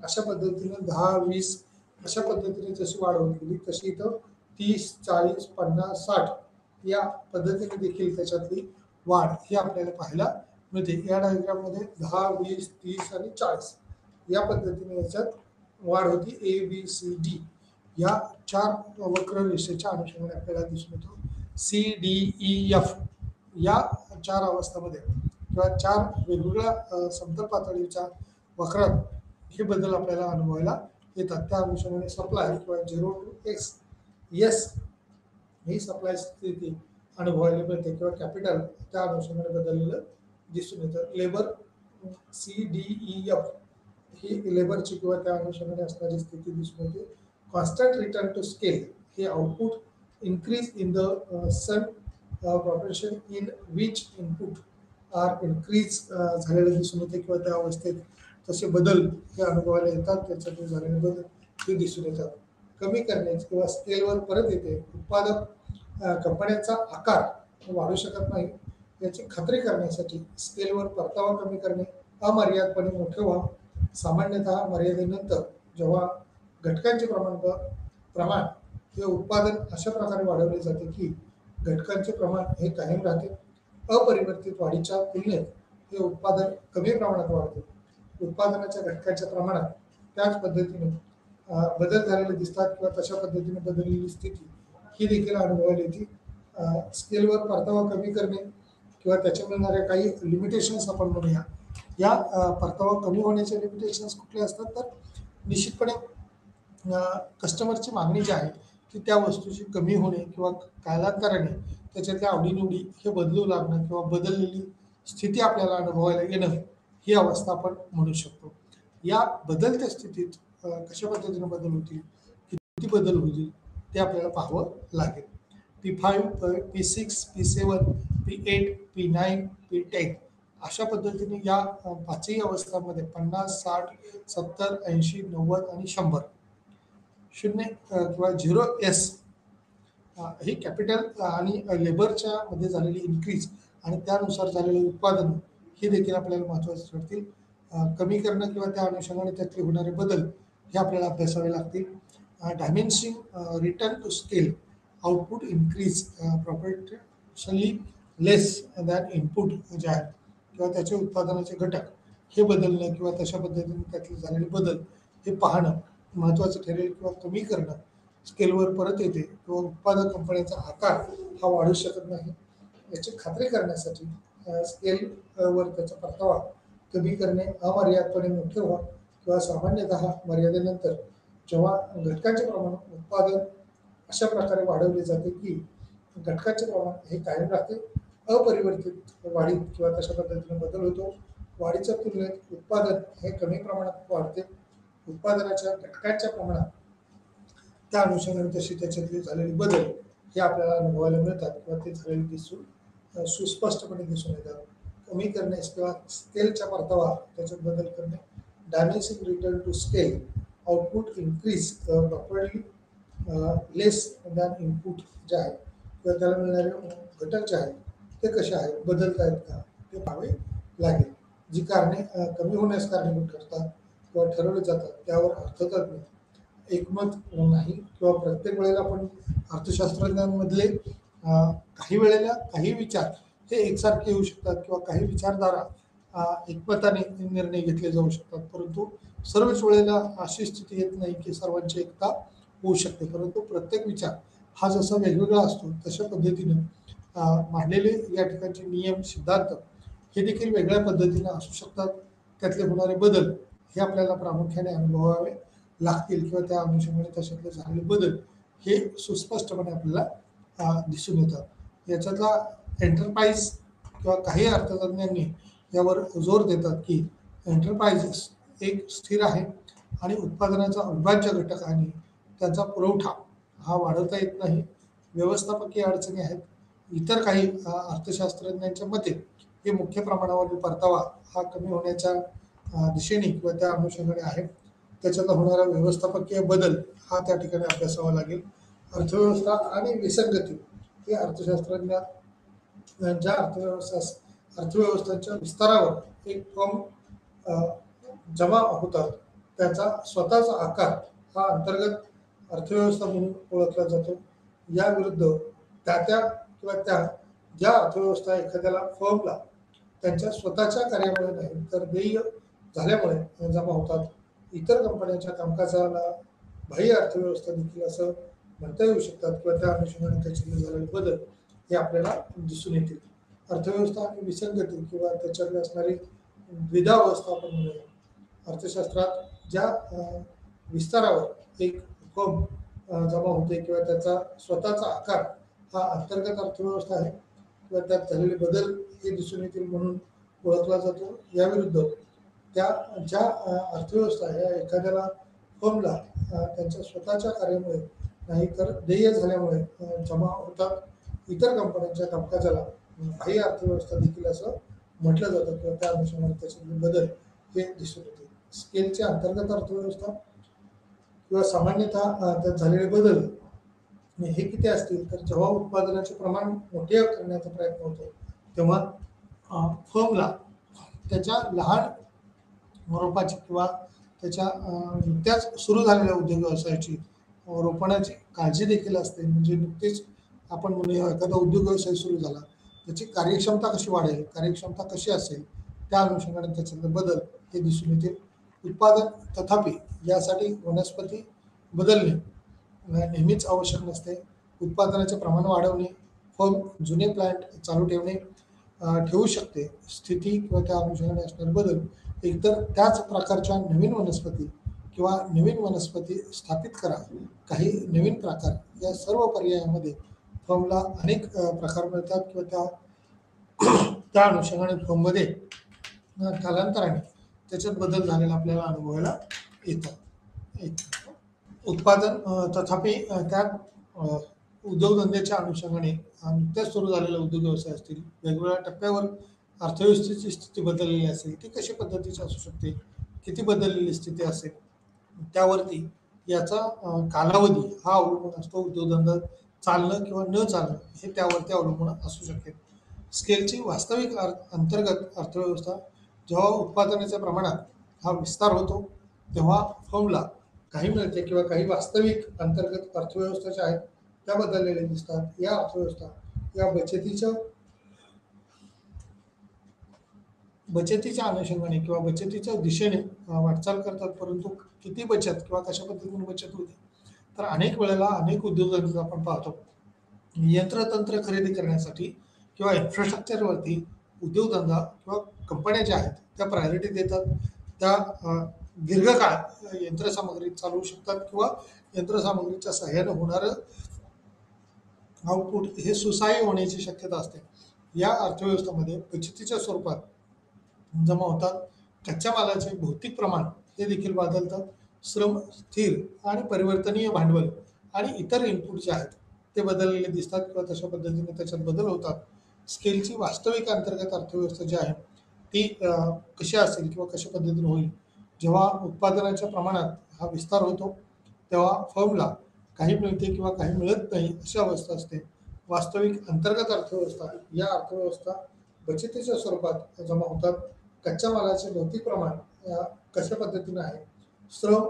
अशा पद्धतीने 10, 20 अशा पद्धतीने जशी वाढ होत गेली तशी इथं 30, 40, 50, 60 या पद्धतीने देखील त्याच्यातली वाढ ही आपल्याला पाहायला मिळते. या डायग्राममध्ये 10, 20, 30 आणि 40 या पद्धतीने याच्यात वाढ होती. ABCD या 4 वक्र रेषेच्या अनुषंगाने आपल्याला दिसून येतो. CDEF या 4 अवस्थामध्ये किंवा 4 वेगवेगळ्या समतल पातळीच्या वक्रात हे बदल आपल्याला अनुभवायला येतात. त्या अनुषंगाने सप्लाय किंवा 0 to X S he supply स्थिती अनुभवायला मिळते किंवा कॅपिटल त्या अनुषंगाने बदललेलं दिसून येतं. लेबर CDEF ही लेबरची किंवा त्या अनुषंगाने असणारी स्थिती दिसून येते. कॉन्स्टंट रिटर्न टू स्केल हे output increase in the same proportion in which input are increase झालेलं दिसून येते किंवा त्या अवस्थेत तसे बदल हे अनुभवायला येतात. त्याच्यातून झालेले बदल हे दिसून येतात. कमी करणे किंवा स्केलवर परत येते. उत्पादक कंपन्यांचा आकार वाढू शकत नाही याची खात्री करण्यासाठी स्केलवर परतावा कमी करणे, अमर्यादपणे मोठे व्हा. सामान्यतः मर्यादेनंतर जेव्हा घटकांचे प्रमाण हे उत्पादन अशा प्रकारे वाढवले जाते की घटकांचे प्रमाण हे कायम राहते. अपरिवर्तित वाढीच्या तुलनेत हे उत्पादन कमी प्रमाणात वाढते. उत्पादनाच्या घटकांच्या प्रमाणात त्याच पद्धतीने बदल झालेले दिसतात किंवा तशा पद्धतीने बदललेली स्थिती ही देखील अनुभवायला येते. स्केलवर परतावा कमी करणे किंवा त्याच्या मिळणाऱ्या काही लिमिटेशन्स आपण म्हणूया. या परतावा कमी होण्याचे लिमिटेशन्स कुठले असतात तर निश्चितपणे कस्टमरची मागणी जी आहे की त्या वस्तूची कमी होणे किंवा कालांतराने त्याच्यातल्या आवडीनिवडी हे बदलू लागणं किंवा बदललेली स्थिती आपल्याला अनुभवायला येणं ही अवस्था आपण म्हणू शकतो. या बदलत्या स्थितीत कशा पद्धतीने बदल होतील, किती बदल होतील ते आपल्याला पाहावं लागेल. P5, P6, P7, P8, P9, P10 अशा पद्धतीने या 5ही अवस्थांमध्ये 50, 60, 70, 80, 90 आणि 100 शून्य किंवा 0S ही कॅपिटल आणि लेबरच्या मध्ये झालेली इन्क्रीज आणि त्यानुसार झालेले उत्पादन हे देखील आपल्याला महत्त्वाचे ठरतील. कमी करणं किंवा त्या अनुषंगाने त्यातले होणारे बदल हे आपल्याला अभ्यासावे लागतील. Diminishing return to scale output increase proportionally less than input जे आहेत किंवा त्याचे उत्पादनाचे घटक हे बदलणं किंवा तशा पद्धतीने त्यातले झालेले बदल हे पाहणं महत्त्वाचं ठरेल किंवा कमी करणं स्केलवर परत येते किंवा उत्पादक कंपन्यांचा आकार हा वाढू शकत नाही याची खात्री करण्यासाठी स्केलवर त्याचा परतावा कमी करणे, अमर्यादपणे मोठे व्हा किंवा सामान्यतः मर्यादेनंतर जेव्हा घटकांचे प्रमाण उत्पादन अशा प्रकारे वाढवले जाते की घटकांचे प्रमाण हे कायम राहते. अपरिवर्तित वाढीत किंवा तशा पद्धतीने बदल होतो. वाढीच्या तुलनेत उत्पादन हे कमी प्रमाणात वाढते. उत्पादनाच्या घटकांच्या प्रमाणात त्या अनुषंगाने तशी त्याच्यातली झालेले बदल हे आपल्याला अनुभवायला मिळतात किंवा ते झालेले दिसून सुस्पष्टपणे दिसून येतात. कमी करणे किंवा स्केलचा परतावा त्याच्यात बदल करणे, diminishing return to scale, output increase properly less than input जे आहे किंवा त्याला मिळणारे घटक जे आहेत ते कसे आहेत, बदलत आहेत का ते पाहावे लागेल. जी कारणे कमी होण्यास कारणीभूत ठरतात किंवा ठरवले जातात त्यावर अर्थतज्ञ एकमत नाही किंवा प्रत्येक वेळेला आपण अर्थशास्त्रज्ञांमधले काही वेळेला काही विचार हे एकसारखे येऊ शकतात किंवा काही विचारधारा एकमताने निर्णय घेतले जाऊ शकतात, परंतु सर्वच वेळेला अशी स्थिती येत नाही की सर्वांची एकता होऊ शकते. परंतु प्रत्येक विचार हा जसा वेगवेगळा असतो तशा पद्धतीने मांडलेले या ठिकाणचे नियम सिद्धांत हे देखील वेगळ्या पद्धतीने असू शकतात. त्यातले होणारे बदल हे आपल्याला प्रामुख्याने अनुभवावे लागतील किंवा त्या अनुषंगाने त्याच्यातले झालेले बदल हे सुस्पष्टपणे आपल्याला दिसून येतात. याच्यातला एंटरप्राइज किंवा काही अर्थतज्ञांनी यावर जोर देतात की एंटरप्राइजेस एक स्थिर आहे आणि उत्पादनाचा अविभाज्य घटक आणि त्याचा पुरवठा हा वाढवता येत नाही. व्यवस्थापकीय अडचणी आहेत. इतर काही अर्थशास्त्रज्ञांच्या मते हे मुख्य प्रमाणावरील परतावा हा कमी होण्याच्या दिशेने किंवा त्या अनुषंगाने आहे. त्याच्यातला होणारा व्यवस्थापकीय बदल हा त्या ठिकाणी अभ्यासावा लागेल. अर्थव्यवस्था आणि विसंगती हे अर्थशास्त्रज्ञांच्या अर्थव्यवस्थांच्या विस्तारावर एक फर्म जमा होतात त्याचा स्वतःचा आकार हा अंतर्गत अर्थव्यवस्था म्हणून ओळखला जातो. या विरुद्ध त्या किंवा त्या ज्या अर्थव्यवस्था एखाद्याला फर्मला त्यांच्या स्वतःच्या कार्यामुळे नाही तर देय झाल्यामुळे जमा होतात. इतर कंपन्यांच्या कामकाजाला बाह्य अर्थव्यवस्था देखील असं म्हणता येऊ शकतात किंवा त्या अनुषंगाने त्याच्यामध्ये झालेले बदल हे आपल्याला दिसून येतील. अर्थव्यवस्था आणि विसंगती किंवा त्याच्याकडे असणारी द्विधावस्था आपण म्हणूया. अर्थशास्त्रात ज्या विस्तारावर एक फर्म जमा होते किंवा त्याचा स्वतःचा आकार हा अंतर्गत अर्थव्यवस्था आहे किंवा त्यात झालेले बदल हे दिसून येतील म्हणून ओळखला जातो. याविरुद्ध त्या ज्या अर्थव्यवस्था या एखाद्याला फर्मला त्यांच्या स्वतःच्या कार्यामुळे नाही तर देय झाल्यामुळे जमा होतात. इतर कंपन्यांच्या कामकाजाला बाह्य अर्थव्यवस्था देखील असं म्हटलं जातं किंवा त्या अनुषंगाने त्याचे बदल हे दिसून येते. स्केलची अंतर्गत अर्थव्यवस्था किंवा सामान्यतः त्यात झालेले बदल हे किती असतील तर जेव्हा उत्पादनाचे प्रमाण मोठे करण्याचा प्रयत्न होतो तेव्हा फर्मला त्याच्या लहान रोपाची किंवा त्याच्या नुकत्याच सुरू झालेल्या उद्योग व्यवसायाची रोपणाची काळजी देखील असते. म्हणजे नुकतेच आपण म्हणूया एखादा उद्योग व्यवसाय सुरू झाला त्याची कार्यक्षमता कशी वाढेल, कार्यक्षमता कशी असेल त्या अनुषंगाने त्याच्यातले बदल हे दिसून येतील. उत्पादन तथापि यासाठी वनस्पती बदलणे नेहमीच आवश्यक नसते. उत्पादनाचे प्रमाण वाढवणे, फर्म जुने प्लांट चालू ठेवू शकते. स्थिती किंवा त्या अनुषंगाने असणारे बदल एकतर त्याच प्रकारच्या नवीन वनस्पती किंवा नवीन वनस्पती स्थापित करा. काही नवीन प्रकार या सर्व पर्यायामध्ये फर्मला अनेक प्रकार मिळतात किंवा त्या अनुषंगाने फर्ममध्ये कालांतराने त्याच्यात बदल झालेला आपल्याला अनुभवायला येतात. उत्पादन तथापि त्यात उद्योगधंद्याच्या अनुषंगाने नुकत्याच सुरू झालेला उद्योग व्यवसाय असतील, वेगवेगळ्या टप्प्यावर अर्थव्यवस्थेची स्थिती बदललेली असेल, ती कशी पद्धतीची असू शकते, किती बदललेली स्थिती असेल त्यावरती याचा कालावधी हा अवलंबून असतो. उद्योगधंदा चालणं किंवा न चालणं हे त्यावरती अवलंबून असू शकेल. स्केलची वास्तविक अंतर्गत अर्थव्यवस्था जेव्हा उत्पादनाच्या प्रमाणात हा विस्तार होतो तेव्हा फर्मला काही मिळते किंवा काही वास्तविक अंतर्गत अर्थव्यवस्था ज्या आहेत त्या बदललेल्या दिसतात. या अर्थव्यवस्था या बचतीच्या अनुषंगाने किंवा बचतीच्या दिशेने वाटचाल करतात. परंतु किती बचत किंवा कशा पद्धतीने बचत होते तर अनेक वेळेला अनेक उद्योगांना आपण पाहतो यंत्रतंत्र खरेदी करण्यासाठी किंवा इन्फ्रास्ट्रक्चरवरती उद्योगधंदा किंवा कंपन्या ज्या आहेत त्या प्रायोरिटी देतात. त्या दीर्घकाळ यंत्रसामग्री चालवू शकतात किंवा यंत्रसामग्रीच्या सहाय्याने होणारं आउटपुट हे सुसह्य होण्याची शक्यता असते. या अर्थव्यवस्थेमध्ये बचतीच्या स्वरूपात जमा होतात. कच्च्या मालाचे भौतिक प्रमाण हे देखील बदलतात. श्रम स्थिर आणि परिवर्तनीय भांडवल आणि इतर इनपुट जे आहेत ते बदललेले दिसतात किंवा तशा पद्धतीने त्याच्यात बदल होतात. स्केलची वास्तविक अंतर्गत अर्थव्यवस्था जी आहे ती कशी असेल किंवा कशा पद्धतीने होईल, जेव्हा उत्पादनाच्या प्रमाणात हा विस्तार होतो तेव्हा फर्मला काही मिळते किंवा काही मिळत नाही अशी अवस्था असते. वास्तविक अंतर्गत अर्थव्यवस्था या अर्थव्यवस्था बचतीच्या स्वरूपात जमा होतात. कच्च्या मालाचे भौतिक प्रमाण कशा पद्धतीने आहे, श्रम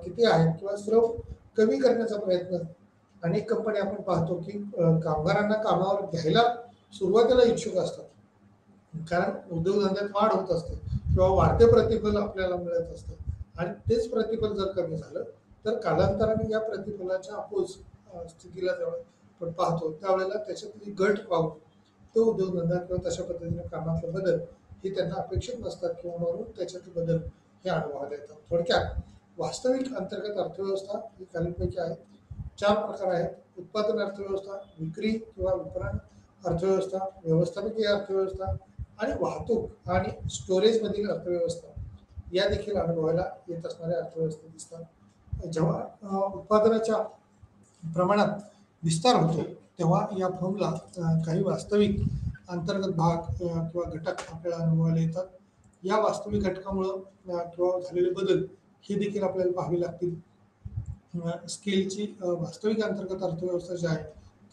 किती आहे किंवा श्रम कमी करण्याचा प्रयत्न अनेक कंपन्या आपण पाहतो की कामगारांना कामावर घ्यायला सुरुवातीला इच्छुक असतात, कारण उद्योगधंद्यात वाढ होत असते किंवा वाढते प्रतिफल आपल्याला मिळत असतं आणि तेच प्रतिफल जर कमी झालं तर कालांतराने या प्रतिफलाच्या अपोज स्थितीला जेव्हा आपण पाहतो त्यावेळेला त्याच्यातली घट पाहून तो उद्योगधंदा किंवा तशा पद्धतीने कामातले बदल हे त्यांना अपेक्षित नसतात किंवा म्हणून त्याच्यातले बदल हे अनुभवायला येतात. थोडक्यात वास्तविक अंतर्गत अर्थव्यवस्था ही खालीलपैकी आहेत. 4 प्रकार आहेत: उत्पादन अर्थव्यवस्था, विक्री किंवा विपणन अर्थव्यवस्था, व्यवस्थापकीय अर्थव्यवस्था आणि वाहतूक आणि स्टोरेजमधील अर्थव्यवस्था या देखील अनुभवायला येत असणाऱ्या अर्थव्यवस्था दिसतात. जेव्हा उत्पादनाच्या प्रमाणात विस्तार होतो तेव्हा या फर्मला काही वास्तविक अंतर्गत भाग किंवा घटक आपल्याला अनुभवायला येतात. या वास्तविक घटकामुळं किंवा झालेले बदल हे देखील आपल्याला पाहावे लागतील. स्केलची वास्तविक अंतर्गत अर्थव्यवस्था जी आहे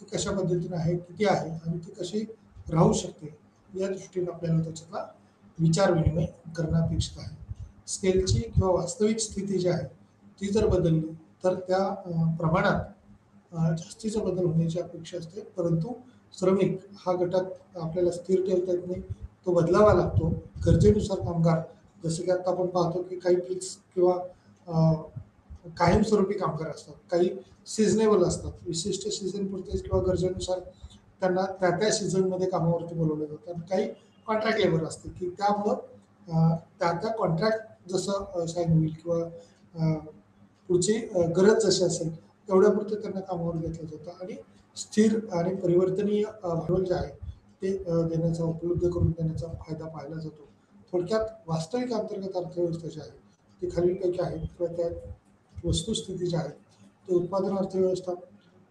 ती कशा पद्धतीने आहे, किती आहे आणि ती कशी राहू शकते या दृष्टीने आपल्याला त्याच्यातला विचार विनिमय करणं अपेक्षित आहे. स्केलची किंवा वास्तविक स्थिती जी आहे ती जर बदलली तर त्या प्रमाणात जास्तीचा बदल होण्याची अपेक्षा असते, परंतु श्रमिक हा घटक आपल्याला स्थिर ठेवता येत नाही, तो बदलावा लागतो. गरजेनुसार कामगार, जसे की आता आपण पाहतो की काही फिक्स किंवा कायमस्वरूपी कामगार असतात, काही सिजनेबल असतात, विशिष्ट सीझन पुरतेच किंवा गरजेनुसार त्यांना त्या त्या सीझनमध्ये कामावरती बोलवलं जातं. आणि काही कॉन्ट्रॅक्ट लेबर असते की त्यामुळं त्या त्या कॉन्ट्रॅक्ट जसं साईन होईल किंवा पुढची गरज जशी असेल तेवढ्यापुरते त्यांना कामावर घेतलं जातं आणि स्थिर आणि परिवर्तनीय भांडवल जे आहे ते देण्याचा, उपलब्ध करून देण्याचा फायदा पाहिला जातो. थोडक्यात वास्तविक अंतर्गत अर्थव्यवस्था जी आहे ती खालीलपैकी आहे किंवा त्या वस्तुस्थिती जी आहे ते उत्पादन अर्थव्यवस्था,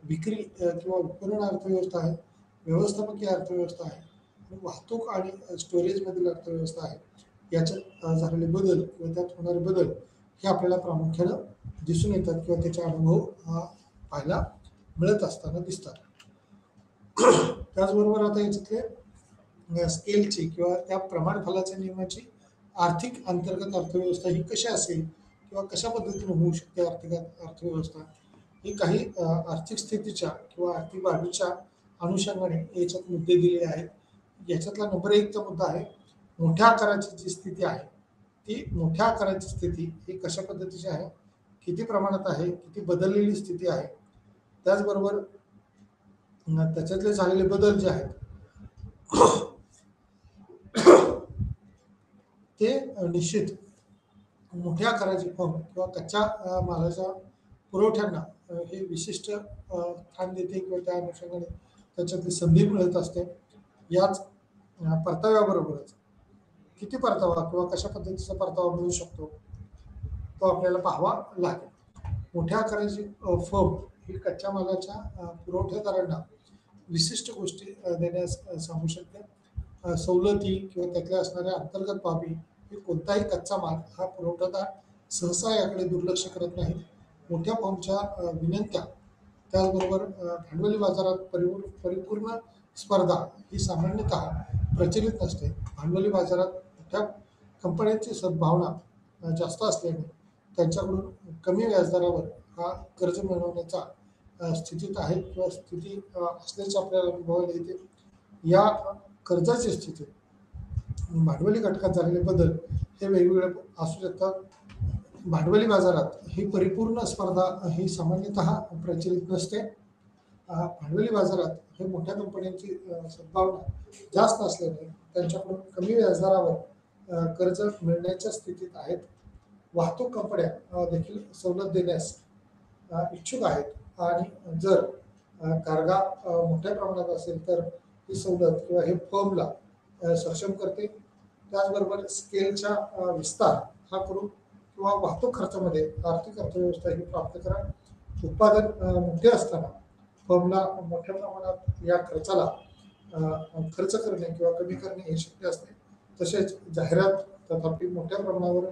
विक्री किंवा विपणन अर्थव्यवस्था आहे, व्यवस्थापकीय अर्थव्यवस्था आहे आणि वाहतूक आणि स्टोरेजमधील अर्थव्यवस्था आहे. याच्यात झालेले बदल किंवा त्यात होणारे बदल हे आपल्याला प्रामुख्यानं दिसून येतात किंवा त्याचा अनुभव पाहायला मिळत असताना दिसतात. त्याचबरोबर आता याच्यातले स्केलची किंवा त्या प्रमाणफलाच्या नियमाची आर्थिक अंतर्गत अर्थव्यवस्था ही कशी असेल किंवा कशा पद्धतीने होऊ शकते आर्थिक अर्थव्यवस्था, ही काही आर्थिक स्थितीच्या किंवा आर्थिक बाबीच्या अनुषंगाने याच्यात मुद्दे दिले आहेत. याच्यातला नंबर 1चा मुद्दा आहे मोठ्या आकाराची जी स्थिती आहे ती मोठ्या आकाराची स्थिती ही कशा पद्धतीची आहे, किती प्रमाणात आहे, किती बदललेली स्थिती आहे. त्याचबरोबर त्याच्यातले झालेले बदल जे आहेत ते निश्चित मोठ्या आकाराची फर्म किंवा कच्च्या मालाच्या पुरवठ्यांना हे विशिष्ट स्थान देते किंवा त्या अनुषंगाने त्याच्यातली संधी मिळत असते. याच परताव्याबरोबरच किती परतावा किंवा कशा पद्धतीचा परतावा मिळू शकतो तो आपल्याला पाहावा लागेल. मोठ्या आकाराची फर्म ही कच्च्या मालाच्या पुरवठेदारांना विशिष्ट गोष्टी देण्यास सांगू शकते. सवलती किंवा त्यातल्या असणाऱ्या अंतर्गत बाबी हे कोणताही कच्चा माल हा पुरवठादार सहसा याकडे दुर्लक्ष करत नाही. मोठ्या फर्मच्या विनंत्या, त्याचबरोबर भांडवली बाजारात परिपूर्ण स्पर्धा ही सामान्यतः प्रचलित नसते. भांडवली बाजारात मोठ्या कंपन्यांची सद्भावना जास्त असल्याने त्यांच्याकडून कमी व्याजदरावर हा कर्ज मिळवण्याचा स्थितीत आहे किंवा स्थिती असल्याचे आपल्याला अनुभवायला येते. या कर्जाची स्थिती भांडवली घटकात झालेले बदल हे वेगवेगळे असू शकतात. भांडवली बाजारात ही परिपूर्ण स्पर्धा ही सामान्यतः प्रचलित नसते. भांडवली बाजारात हे मोठ्या कंपन्यांची सद्भावना जास्त असल्याने त्यांच्याकडून कमी व्याजदरावर कर्ज मिळण्याच्या स्थितीत आहेत. वाहतूक कंपन्या देखील सवलत देण्यास इच्छुक आहेत आणि जर कारगा मोठ्या प्रमाणात असेल तर ही सवलत किंवा हे फर्मला सक्षम करते. त्याचबरोबर स्केलचा विस्तार हा करून किंवा वाहतूक खर्चामध्ये आर्थिक अर्थव्यवस्था ही प्राप्त करा. उत्पादन मोठे असताना फर्मला मोठ्या प्रमाणात या खर्चाला खर्च करणे किंवा कमी करणे हे शक्य असते. तसेच जाहिरात तथापि मोठ्या प्रमाणावर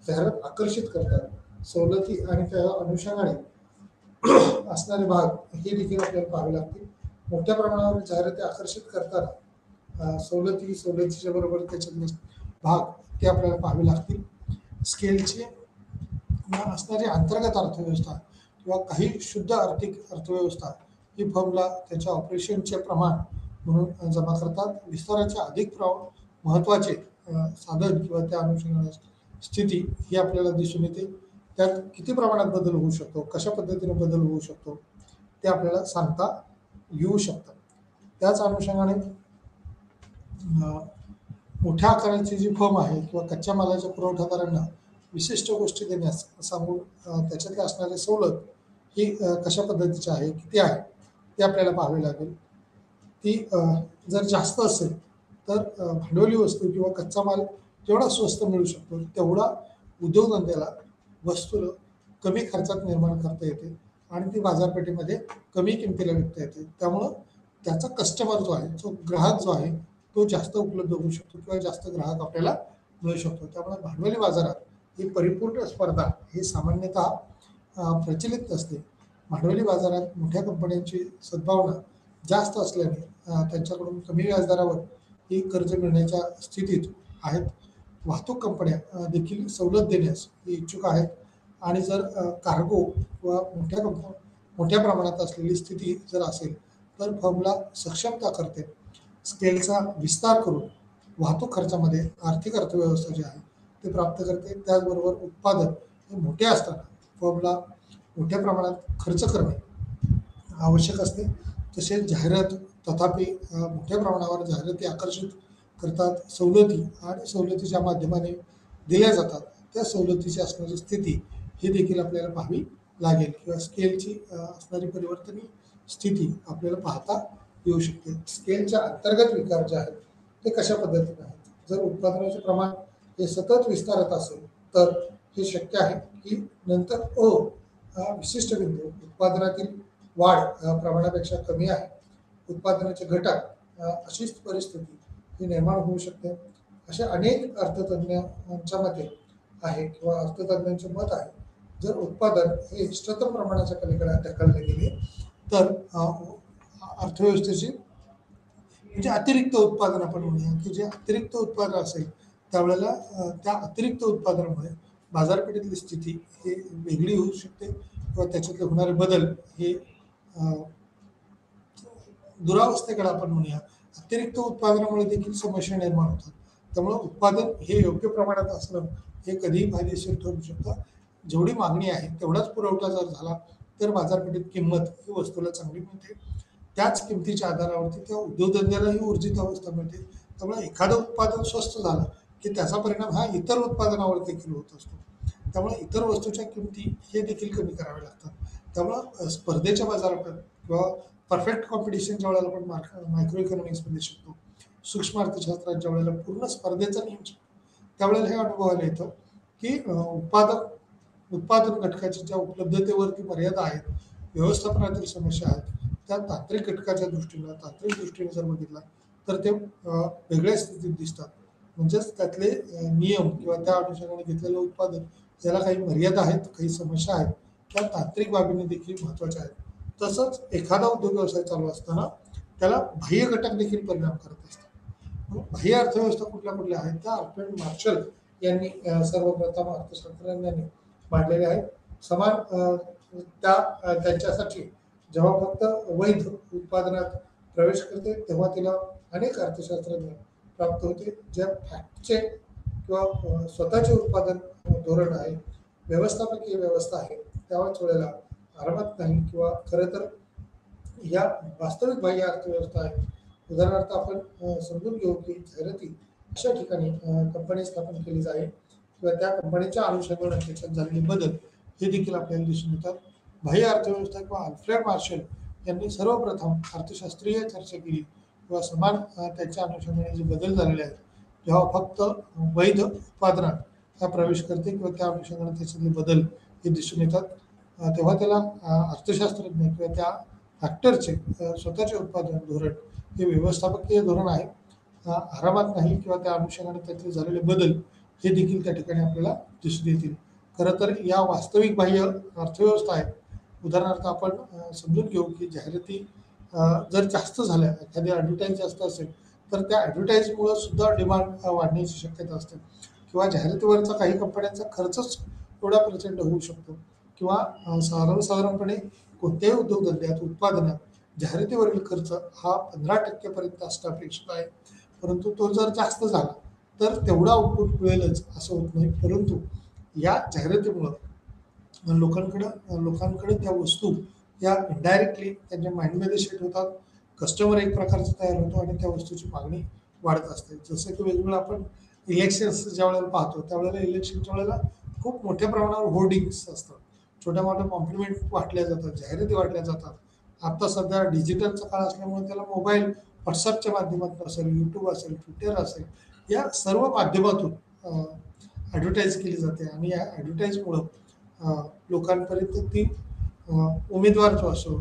जाहिरात आकर्षित करतात. सवलती आणि त्या अनुषंगाने असणारे भाग हे देखील आपल्याला पाहावे लागतील. मोठ्या प्रमाणावर जाहिराती आकर्षित करताना सवलतीच्या बरोबर त्याच्यातले भाग ते आपल्याला पाहावे लागतील. स्केलची असणारी अंतर्गत अर्थव्यवस्था किंवा काही शुद्ध आर्थिक अर्थव्यवस्था ही फर्मला त्याच्या ऑपरेशनचे प्रमाण म्हणून जमा करतात. विस्ताराचे अधिक महत्त्वाचे साधन किंवा त्या अनुषंगाने स्थिती ही आपल्याला दिसून येते. त्यात किती प्रमाणात बदल होऊ शकतो, कशा पद्धतीने बदल होऊ शकतो ते आपल्याला सांगता येऊ शकतं. त्याच अनुषंगाने मोठ्या आकाराची जी फर्म आहे किंवा कच्च्या मालाच्या पुरवठादारांना विशिष्ट गोष्टी देण्यास सांगून त्याच्यातली असणारी सवलत ही कशा पद्धतीची आहे, किती आहे ते आपल्याला पाहावे लागेल. ती जर जास्त असेल तर भांडवली वस्तू किंवा कच्चा माल जेवढा स्वस्त मिळू शकतो तेवढा उद्योगधंद्याला वस्तूला कमी खर्चात निर्माण करता येते आणि ती बाजारपेठेमध्ये कमी किमतीला विकता येते. त्यामुळं त्याचा कस्टमर जो आहे, जो ग्राहक जो आहे तो जास्त उपलब्ध होऊ शकतो किंवा जास्त ग्राहक आपल्याला मिळू शकतो. त्यामुळे भांडवली बाजारात ही परिपूर्ण स्पर्धा ही सामान्यतः प्रचलित असते. भांडवली बाजारात मोठ्या कंपन्यांची सद्भावना जास्त असल्याने त्यांच्याकडून कमी व्याजदरावर ही कर्ज मिळण्याच्या स्थितीत आहेत. वाहतूक कंपन्या देखील सवलत देण्यास इच्छुक आहेत आणि जर कार्गो किंवा मोठ्या प्रमाणात असलेली स्थिती जर असेल तर फर्मला सक्षमता करते. स्केलचा विस्तार करून वाहतूक खर्चामध्ये आर्थिक अर्थव्यवस्था जी आहे ते प्राप्त करते. त्याचबरोबर उत्पादन हे मोठे असताना फर्मला मोठ्या प्रमाणात खर्च करणे आवश्यक असते. तसेच जाहिरात तथापि मोठ्या प्रमाणावर जाहिराती आकर्षित करतात. सवलती आणि सवलतीच्या माध्यमाने दिल्या जातात त्या सवलतीची असणारी स्थिती ही देखील आपल्याला पाहावी लागेल किंवा स्केलची असणारी परिवर्तनीय स्थिती आपल्याला पाहता येऊ शकते. स्केलच्या अंतर्गत विकार जे आहेत ते कशा पद्धतीने आहेत. जर उत्पादनाचे प्रमाण हे सतत विस्तारत असेल तर हे शक्य आहे की नंतर विशिष्ट बिंदू उत्पादनातील वाढ प्रमाणापेक्षा कमी आहे, उत्पादनाचे घटक अशीच परिस्थिती ही निर्माण होऊ शकते. असे अनेक अर्थतज्ञांच्या मते आहे किंवा अर्थतज्ञांचे मत आहे. जर उत्पादन हे इष्टतम प्रमाणाच्या पलीकडे ढकलले गेले तर अर्थव्यवस्थेची म्हणजे अतिरिक्त उत्पादन आपण म्हणूया की जे अतिरिक्त उत्पादन असेल त्यावेळेला त्या अतिरिक्त उत्पादनामुळे बाजारपेठेतली स्थिती ही वेगळी होऊ शकते किंवा त्याच्यातले होणारे बदल हे दुरावस्थेकडे आपण म्हणूया. अतिरिक्त उत्पादनामुळे देखील समस्या निर्माण होतात. त्यामुळे उत्पादन हे योग्य प्रमाणात असणं हे कधीही फायदेशीर ठरू शकतं. जेवढी मागणी आहे तेवढाच पुरवठा जर झाला तर बाजारपेठेत किंमत ही वस्तूला चांगली मिळते. त्याच किमतीच्या आधारावरती त्या उद्योगधंद्यालाही ऊर्जित अवस्था मिळते. त्यामुळे एखादं उत्पादन स्वस्त झालं की त्याचा परिणाम हा इतर उत्पादनावर देखील होत असतो. त्यामुळे इतर वस्तूच्या किमती हे देखील कमी कराव्या लागतात. त्यामुळं स्पर्धेच्या बाजारात किंवा परफेक्ट कॉम्पिटिशन ज्या वेळेला आपण मायक्रो इकॉनॉमिक्समध्ये शिकतो, सूक्ष्म अर्थशास्त्रात ज्या वेळेला पूर्ण स्पर्धेचा नियम शिकतो त्यावेळेला हे अनुभवायला येतं की उत्पादन घटकाच्या ज्या उपलब्धतेवरती मर्यादा आहेत, व्यवस्थापनातील समस्या आहेत, त्या तांत्रिक घटकाच्या तांत्रिक दृष्टीने जर बघितला तर ते वेगळ्या स्थितीत दिसतात. म्हणजेच त्यातले नियम किंवा त्या अनुषंगाने घेतलेलं उत्पादन याला काही मर्यादा आहेत, काही समस्या आहेत, त्या तांत्रिक बाबीने देखील महत्त्वाच्या आहेत. तसंच एखादा उद्योग व्यवसाय चालू असताना त्याला बाह्य घटक देखील परिणाम करत असतात. बाह्य अर्थव्यवस्था कुठल्या आहेत त्या अल्फ्रेड मार्शल यांनी सर्वप्रथम अर्थशास्त्रज्ञांनी मांडलेले आहेत. समान त्यांच्यासाठी जेव्हा फक्त वैध उत्पादनात प्रवेश करते तेव्हा तिला अनेक अर्थशास्त्रज्ञ प्राप्त होते. ज्या फॅक्टचे किंवा स्वतःचे उत्पादन धोरण आहे, व्यवस्थापकीय व्यवस्था आहे, त्यावेळेस वेळेला आरामात नाही किंवा खरं तर या वास्तविक बाह्य अर्थव्यवस्था आहे. उदाहरणार्थ आपण समजून घेऊ की जाहिराती अशा ठिकाणी कंपनी स्थापन केली जाईल किंवा त्या कंपनीच्या अनुषंगाने त्याच्यात झालेले बदल हे देखील आपल्याला दिसून येतात. बाह्य अर्थव्यवस्था किंवा अल्फ्रेड मार्शल यांनी सर्वप्रथम अर्थशास्त्रीय चर्चा केली किंवा समान त्यांच्या अनुषंगाने जे बदल झालेले आहेत जेव्हा फक्त वैध उत्पादनात प्रवेश करते किंवा त्या अनुषंगाने त्याच्यातले बदल हे दिसून येतात, तेव्हा त्याला अर्थशास्त्रज्ञ किंवा त्या फॅक्टरचे स्वतःचे उत्पादन धोरण हे व्यवस्थापकीय धोरण आहे. आरामात नाही किंवा त्या अनुषंगाने त्यातले झालेले बदल हे देखील त्या ठिकाणी आपल्याला दिसून येतील. खरं तर या वास्तविक बाह्य अर्थव्यवस्था आहेत. उदाहरणार्थ आपण समजून घेऊ की जाहिराती जर जास्त झाल्या, एखादी ॲडव्हर्टाईज जास्त असेल तर त्या ॲडव्हर्टाईजमुळं सुद्धा डिमांड वाढण्याची शक्यता असते किंवा जाहिरातीवरचा काही कंपन्यांचा खर्चच एवढा प्रचंड होऊ शकतो किंवा सर्वसाधारणपणे कोणत्याही उद्योगधंद्यात उत्पादनात जाहिरातीवरील खर्च हा 15% पर्यंत असणं अपेक्षित आहे. परंतु तो जर जास्त झाला तर तेवढा आउटपुट मिळेलच असं होत नाही. परंतु या जाहिरातीमुळं लोकांकडे त्या वस्तू या इनडायरेक्टली त्यांच्या माइंडमध्ये सेट होतात. कस्टमर एक प्रकारचा तयार होतो आणि त्या वस्तूची मागणी वाढत असते. जसं की वेगवेगळं आपण इलेक्शन्स ज्या वेळेला पाहतो त्यावेळेला इलेक्शनच्या वेळेला खूप मोठ्या प्रमाणावर होर्डिंग्स असतात. छोट्या मोठ्या कॉम्प्लिमेंट वाटल्या जातात, जाहिराती वाटल्या जातात. आता सध्या डिजिटलचा काळ असल्यामुळे त्याला मोबाईल, व्हॉट्सअपच्या माध्यमातून असेल, यूट्यूब असेल, ट्विटर असेल, या सर्व माध्यमातून ॲडव्हर्टाईज केली जाते आणि या ॲडव्हर्टाईजमुळं लोकांपर्यंत ती उमेदवार जो असो,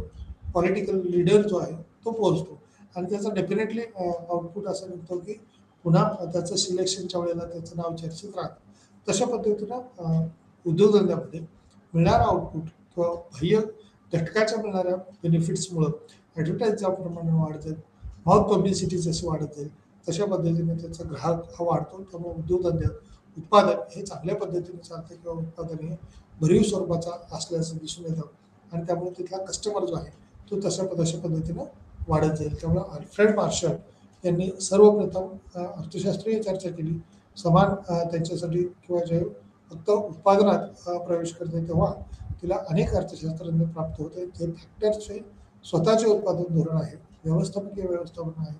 पॉलिटिकल लीडर जो आहे तो पोहोचतो आणि त्याचा डेफिनेटली आउटपुट असं निघतो की पुन्हा त्याचं सिलेक्शनच्या वेळेला त्याचं नाव चर्चेत राहतं. तशा पद्धतीनं उद्योगधंद्यामध्ये मिळणारा आउटपुट किंवा बाह्य घटकाच्या मिळणाऱ्या बेनिफिट्समुळं ॲडव्हर्टाईज ज्या प्रमाणे वाढत जाईल, माउथ पब्लिसिटी जशी वाढत जाईल तशा पद्धतीने त्याचा ग्राहक हा वाढतो. त्यामुळे उद्योगधंद्यात उत्पादन हे चांगल्या पद्धतीने चालतं किंवा उत्पादन हे भरीव स्वरूपाचा असल्याचं दिसून येतं आणि त्यामुळे तिथला कस्टमर जो आहे तो तशा पद्धतीनं वाढत जाईल. त्यामुळे अल्फ्रेड मार्शल यांनी सर्वप्रथम अर्थशास्त्रीय चर्चा केली. समान त्यांच्यासाठी किंवा जे फक्त उत्पादनात प्रवेश करते तेव्हा तिला अनेक अर्थशास्त्रज्ञ प्राप्त होते. ते फॅक्टरचे स्वतःचे उत्पादन धोरण आहे, व्यवस्थापकीय व्यवस्थापन आहे,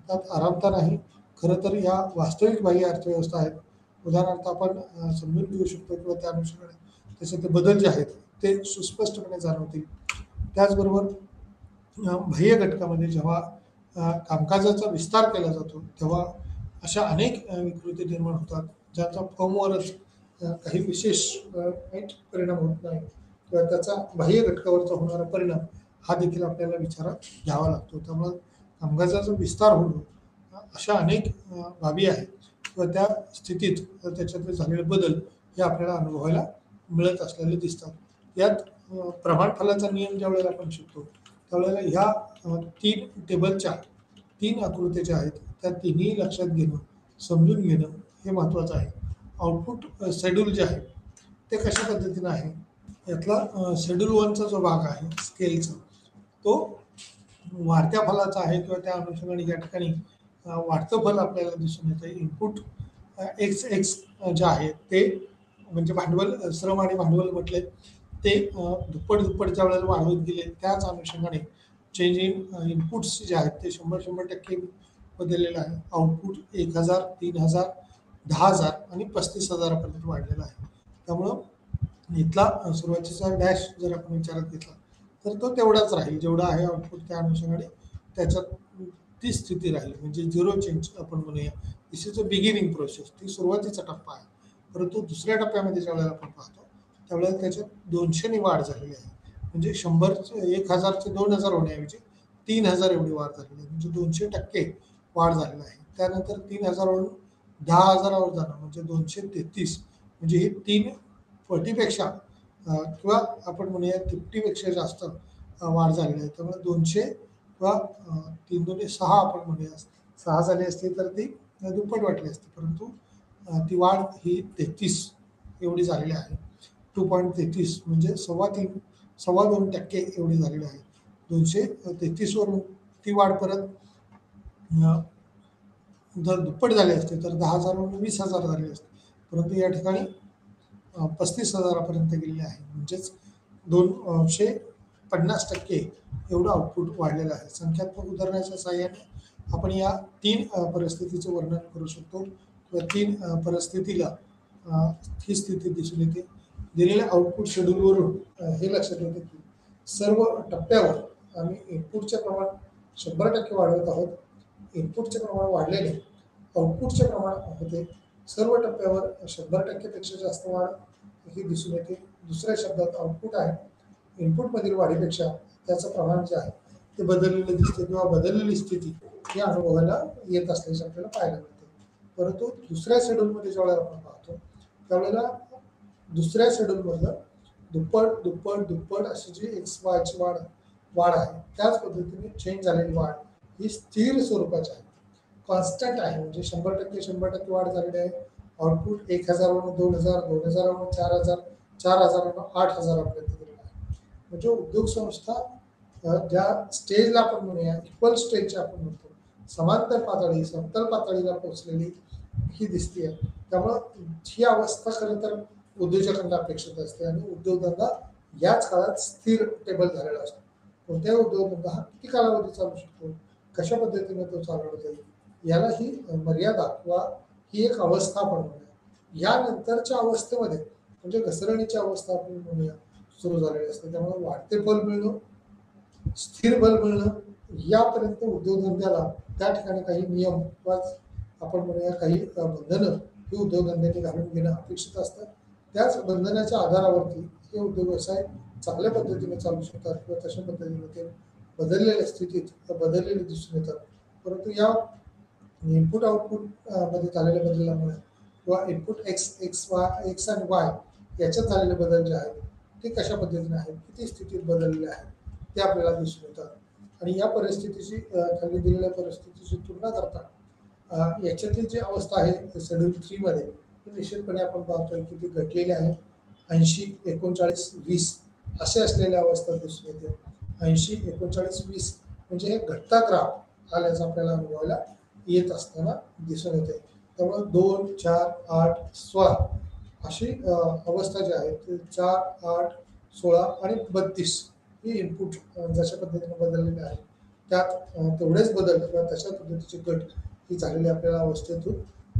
त्यात आरामता नाही. खरं तर या वास्तविक बाह्य अर्थव्यवस्था आहेत. उदाहरणार्थ आपण समजून घेऊ शकतो किंवा त्या अनुषंगाने त्याचे ते बदल जे आहेत ते सुस्पष्टपणे जाणवतील. त्याचबरोबर बाह्य घटकामध्ये जेव्हा कामकाजाचा विस्तार केला जातो तेव्हा अशा अनेक विकृती निर्माण होतात ज्याचा फर्मवरच काही विशेष वाईट परिणाम होत नाही किंवा त्याचा बाह्य घटकावरचा होणारा परिणाम हा देखील आपल्याला विचारात घ्यावा लागतो. त्यामुळं कामकाजाचा विस्तार होणं अशा अनेक बाबी आहेत किंवा त्या स्थितीत त्याच्यात झालेले बदल हे आपल्याला अनुभवायला मिळत असलेले दिसतात. यात प्रमाणफलाचा नियम ज्या वेळेला आपण शिकतो त्यावेळेला ह्या 3 टेबलच्या 3 आकृत्या ज्या आहेत त्या तिन्ही लक्षात घेणं, समजून घेणं हे महत्त्वाचं आहे. आउटपुट शेड्यूल जे आहे ते कशा पद्धतीनं आहे, यातला शेड्यूल 1चा जो भाग आहे स्केलचा तो वाढत्या फलाचा आहे किंवा त्या अनुषंगाने या ठिकाणी वाढतं फल आपल्याला दिसून येतं. इनपुट एक्स जे आहे ते म्हणजे भांडवल, श्रम आणि भांडवल म्हटले ते दुप्पट ज्या वेळेला वाढवत गेले त्याच अनुषंगाने चेंज इन इनपुट्स जे आहेत ते 100% बदललेलं आहे. आउटपुट 1000, 3000, 10,000 आणि 35,000 पर्यंत वाढलेला आहे. त्यामुळं इथला सुरुवातीचा डॅश जर आपण विचारात घेतला तर तो तेवढाच राहील जेवढा आहे आउटपुट. त्या अनुषंगाने त्याच्यात ती स्थिती राहील म्हणजे झिरो चेंज आपण म्हणूया. दिस इज अ बिगिनिंग प्रोसेस, ती सुरुवातीचा टप्पा आहे. परंतु दुसऱ्या टप्प्यामध्ये ज्यावेळेला आपण पाहतो त्यावेळेला त्याच्यात 200 वाढ झालेली आहे. म्हणजे 1000 चे 2000 होण्याऐवजी 3000 एवढी वाढ झालेली आहे. म्हणजे 200% वाढ झालेली आहे. त्यानंतर 3000 वरून 10,000 वर जाणं म्हणजे 233 म्हणजे ही 3 पटीपेक्षा किंवा आपण म्हणूया तिपटीपेक्षा जास्त वाढ झालेली आहे. त्यामुळे 200 किंवा 3 दुणे 6 आपण म्हणूया, 6 झाली असती तर ती दुप्पट वाटली असती. परंतु ती वाढ ही 33 एवढी झालेली आहे. 2.33 म्हणजे 2.25% एवढी झालेली आहे. 233 वरून ती वाढ परत जर दुप्पट झाली असते तर 10,000 वरून 20,000 झाली असते. परंतु या ठिकाणी 35,000 पर्यंत गेलेली आहे. म्हणजेच 250% एवढं आउटपुट वाढलेलं आहे. संख्यात्मक उदाहरणाच्या सहाय्याने आपण या 3 परिस्थितीचं वर्णन करू शकतो किंवा 3 परिस्थितीला ही स्थिती दिसून येते. दिलेल्या आउटपुट शेड्यूलवरून हे लक्षात येते की सर्व टप्प्यावर आम्ही इनपुटचे प्रमाण 100% वाढवत आहोत. इनपुटचे प्रमाण वाढलेले आउटपुटचे प्रमाण होते सर्व टप्प्यावर 100% पेक्षा जास्त वाढ ही दिसून येते. दुसऱ्या शब्दात आउटपुट आहे इनपुटमधील वाढीपेक्षा त्याचं प्रमाण जे आहे ते बदललेलं दिसते किंवा बदललेली स्थिती या अनुभवाला येत असल्याचे आपल्याला पाहायला मिळते. परंतु दुसऱ्या शेड्यूलमध्ये ज्यावेळेला आपण पाहतो त्यावेळेला दुसऱ्या शेड्यूलमधलं दुप्पट दुप्पट दुप्पट अशी जी एक्स वायची वाढ आहे त्याच पद्धतीने चेंज झालेली वाढ ही स्थिर स्वरूपाची आहे, कॉन्स्टंट आहे. म्हणजे 100% वाढ झालेली आहे. आउटपुट 1000वरून 2000, 2000वरून 4000, 4000वरून 8000पर्यंत गेलेलं आहे. म्हणजे उद्योग संस्था ज्या स्टेजला आपण म्हणूया इक्वल स्टेजची आपण म्हणतो, समांतर पातळी समतल पातळीला पोहोचलेली ही दिसते. त्यामुळं ही अवस्था खरं तर उद्योजकांना अपेक्षित असते आणि उद्योगधंदा याच काळात स्थिर टेबल झालेला असतो. कोणत्याही उद्योगधंदा हा किती कालावधी चालू शकतो, कशा पद्धतीने तो चालवला जाईल याला ही मर्यादा किंवा ही एक अवस्था आपण म्हणूया. यानंतरच्या अवस्थेमध्ये म्हणजे घसरणीची अवस्था आपण म्हणूया सुरू झालेली असते. त्यामुळे वाढते बल मिळणं, स्थिर बल मिळणं यापर्यंत उद्योगधंद्याला त्या ठिकाणी काही नियम किंवा आपण म्हणूया काही बंधनं ही उद्योगधंद्याने घालून घेणं अपेक्षित असतं. त्याच बंधनाच्या आधारावरती हे उद्योग व्यवसाय चांगल्या पद्धतीने चालू शकतात किंवा तशा पद्धतीने ते बदललेल्या स्थितीत बदललेले दिसून येतात. परंतु या इनपुट आउटपुट मध्ये झालेल्या बदलामुळे किंवा इनपुट एक्स आणि वाय याच्यात झालेले बदल जे आहेत ते कशा पद्धतीने आहेत, किती स्थितीत बदललेले आहेत ते आपल्याला दिसून येतात. आणि या परिस्थितीची खाली दिलेल्या परिस्थितीची तुलना करता याच्यातली जी अवस्था आहे शेड्यूल 3 मध्ये निश्चितपणे आपण पाहतोय की ती घटलेली आहे. 80, 39, 20 असे असलेल्या अवस्था दिसून येते. 80, 39, 20 म्हणजे हे घटता ग्राफ आल्याचा आपल्याला अनुभवायला येत असताना दिसून येते. त्यामुळे 2, 4, 8, 16 अशी अवस्था जी आहे ती 4, 8, 16 आणि 32 ही इनपुट जशा पद्धतीने बदललेले आहेत त्यात तेवढेच बदल किंवा तशा पद्धतीची घट ही झालेली आपल्याला अवस्थेतून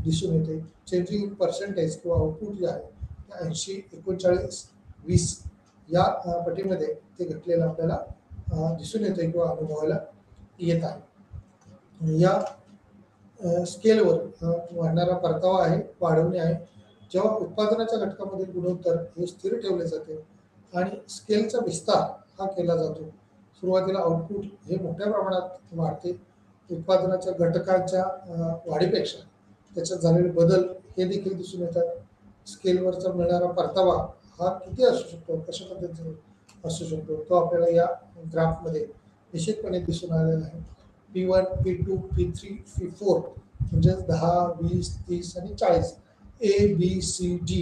दिसून येते. चेंजिंग पर्सेंटेज किंवा आउटपुट जे आहे ते 80, 39, 20 या पटीमध्ये ते घटलेलं आपल्याला दिसून येते किंवा अनुभवायला येत आहे. या स्केलवर वाढणारा परतावा आहे, वाढवणे आहे. जेव्हा उत्पादनाच्या घटकामधील गुणोत्तर हे स्थिर ठेवले जाते आणि स्केलचा विस्तार हा केला जातो. सुरुवातीला आउटपुट हे मोठ्या प्रमाणात वाढते. उत्पादनाच्या घटकांच्या वाढीपेक्षा त्याच्यात झालेले बदल हे देखील दिसून येतात. स्केलवरचा मिळणारा परतावा हा किती असू शकतो, कशा पद्धतीने असू शकतो तो आपल्याला या ग्राफमध्ये निश्चितपणे दिसून आलेला आहे. P1, P2, P3, P4 म्हणजे 10, 20, 30 आणि 40 ABCD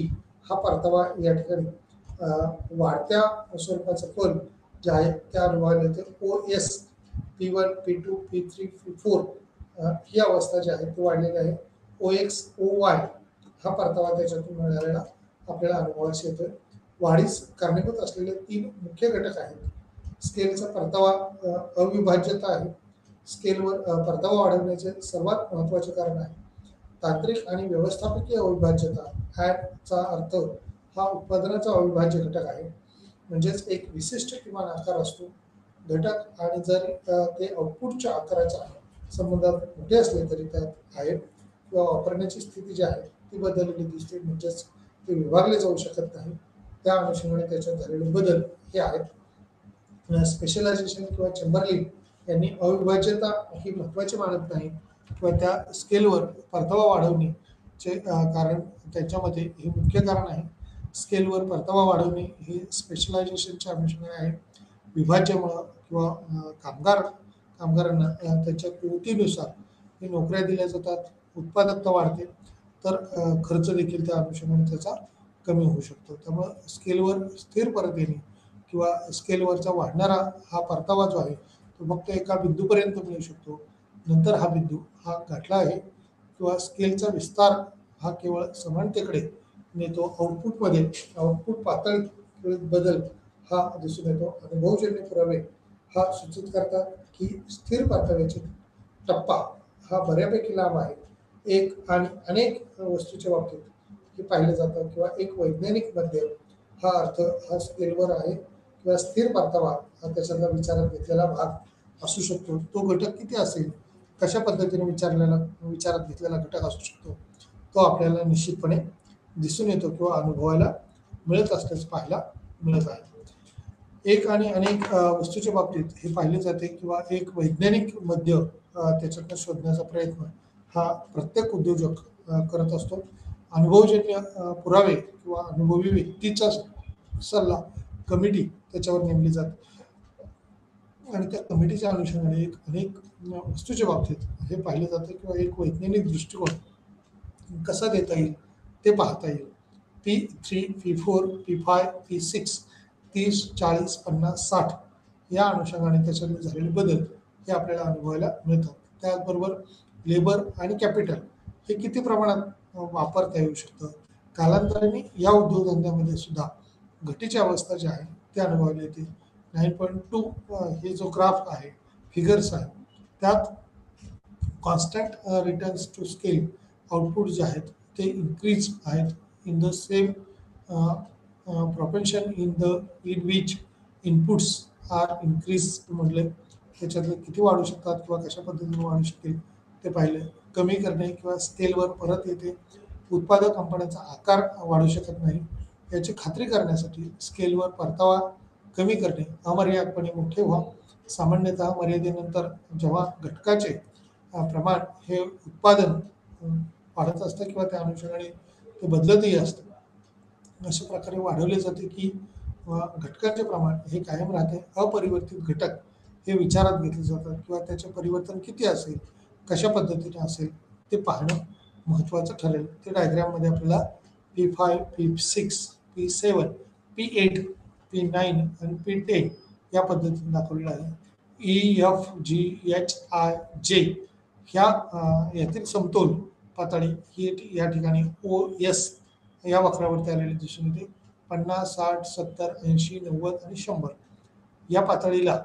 हा परतावा या ठिकाणी वाढत्या स्वरूपाचं फल जे आहे त्या अनुभवाला येते. OS P1, P2, P3, P4 ही अवस्था जी आहे ती वाढलेली आहे. OX, OY हा परतावा त्याच्यातून मिळालेला आपल्याला अनुभवास येतोय. वाढीस कारणीभूत असलेले 3 मुख्य घटक आहेत. स्केलचा परतावा अविभाज्यता आहे. स्केलवर परतावा वाढवण्याचे सर्वात महत्त्वाचे कारण आहे तांत्रिक आणि व्यवस्थापकीय अविभाज्यता. चा अर्थ हा उत्पादनाचा अविभाज्य घटक आहे. म्हणजेच एक विशिष्ट किमान आकार असतो घटक आणि जर ते आउटपुटच्या आकाराच्या संबंधात मोठे असले तरी त्यात आहे किंवा वापरण्याची स्थिती जी आहे ती बदललेली दिसते. म्हणजेच ते विभागले जाऊ शकत नाही. त्या अनुषंगाने त्याच्यात झालेले बदल हे आहेत. स्पेशलायझेशन किंवा चेंबरलिन यांनी अविभाज्यता ही महत्त्वाची मानत नाही किंवा त्या स्केलवर परतावा वाढवण्याचे कारण त्यांच्यामध्ये हे मुख्य कारण आहे. स्केलवर परतावा वाढवणे हे स्पेशलायझेशनच्या अनुषंगाने आहे. विभाज्यामुळं किंवा कामगारांना त्यांच्या कुवतीनुसार हे नोकऱ्या दिल्या जातात, उत्पादकता वाढते तर खर्च देखील त्या अनुषंगाने त्याचा कमी होऊ शकतो. त्यामुळं स्केलवर स्थिर परत येणे किंवा स्केलवरचा वाढणारा हा परतावा जो आहे तो फक्त एका बिंदूपर्यंत मिळू शकतो. नंतर हा बिंदू हा गाठला आहे किंवा स्केलचा विस्तार हा केवळ समानतेकडे नेतो. आउटपुट पातळीत बदल हा दिसून येतो. अनुभवजन्य पुरावे हा सूचित करतात की स्थिर पातळीचे टप्पा हा बऱ्यापैकी लांब आहे. एक आणि अनेक वस्तूच्या बाबतीत हे पाहिलं जातं किंवा एक वैज्ञानिक मध्यम हा अर्थ हा स्केलवर आहे किंवा स्थिर परतावा हा त्याच्यातला विचारात घेतलेला भाग असू शकतो. तो घटक किती असेल, कशा पद्धतीने विचारात घेतलेला घटक असू शकतो तो आपल्याला निश्चितपणे दिसून येतो किंवा अनुभवायला मिळत असल्याचं पाहायला मिळत आहे. एक आणि अनेक वस्तूच्या बाबतीत हे पाहिले जाते किंवा एक वैज्ञानिक मध्य त्याच्यातनं शोधण्याचा प्रयत्न हा प्रत्येक उद्योजक करत असतो. अनुभवजन्य पुरावे किंवा अनुभवी व्यक्तीचा सल्ला कमिटी त्याच्यावर नेमली जाते आणि त्या कमिटीच्या अनुषंगाने एक अनेक वस्तूच्या बाबतीत हे पाहिलं जातं किंवा एक वैज्ञानिक दृष्टिकोन कसा देता येईल ते पाहता येईल. P3, P4, P5, P6, 30, 40, 50, 60 या अनुषंगाने त्याच्यात झालेले बदल हे आपल्याला अनुभवायला मिळतात. त्याचबरोबर लेबर आणि कॅपिटल हे किती प्रमाणात वापरता येऊ शकतं. कालांतराने या उद्योगधंद्यामध्ये सुद्धा घटीची अवस्था जी आहे ते अनुभवायला येते. 9.2 हे जो ग्राफ आहे फिगर्स आहे त्यात constant returns to scale output जे आहेत ते इन्क्रीज आहेत in the same proportion in which inputs are increase म्हटले. त्याच्यातले किती वाढू शकतात किंवा कशा पद्धतीने वाढू शकतील ते पाहिले. कमी करणे किंवा स्केलवर परत येते. उत्पादक कंपन्यांचा आकार वाढू शकत नाही याची खात्री करण्यासाठी स्केलवर परतावा कमी करणे, अमर्यादपणे मोठे व्हा. सामान्यतः मर्यादेनंतर जेव्हा घटकाचे प्रमाण हे उत्पादन वाढत असतं किंवा त्या अनुषंगाने ते बदलतही असतं, अशा प्रकारे वाढवले जाते की घटकांचे प्रमाण हे कायम राहते. अपरिवर्तित घटक हे विचारात घेतले जातात किंवा त्याचे परिवर्तन किती असेल, कशा पद्धतीने असेल ते पाहणं महत्त्वाचं ठरेल. ते डायग्राममध्ये आपल्याला P5, P6, P7, P8, P9 आणि P10 या पद्धतीने दाखवलेलं आहे. EFGHIJ ह्या यातील समतोल पातळी ही या ठिकाणी OS या वक्रावरती आलेली दिसून येते. 50, 60, 70, 80, 90 आणि 100 या पातळीला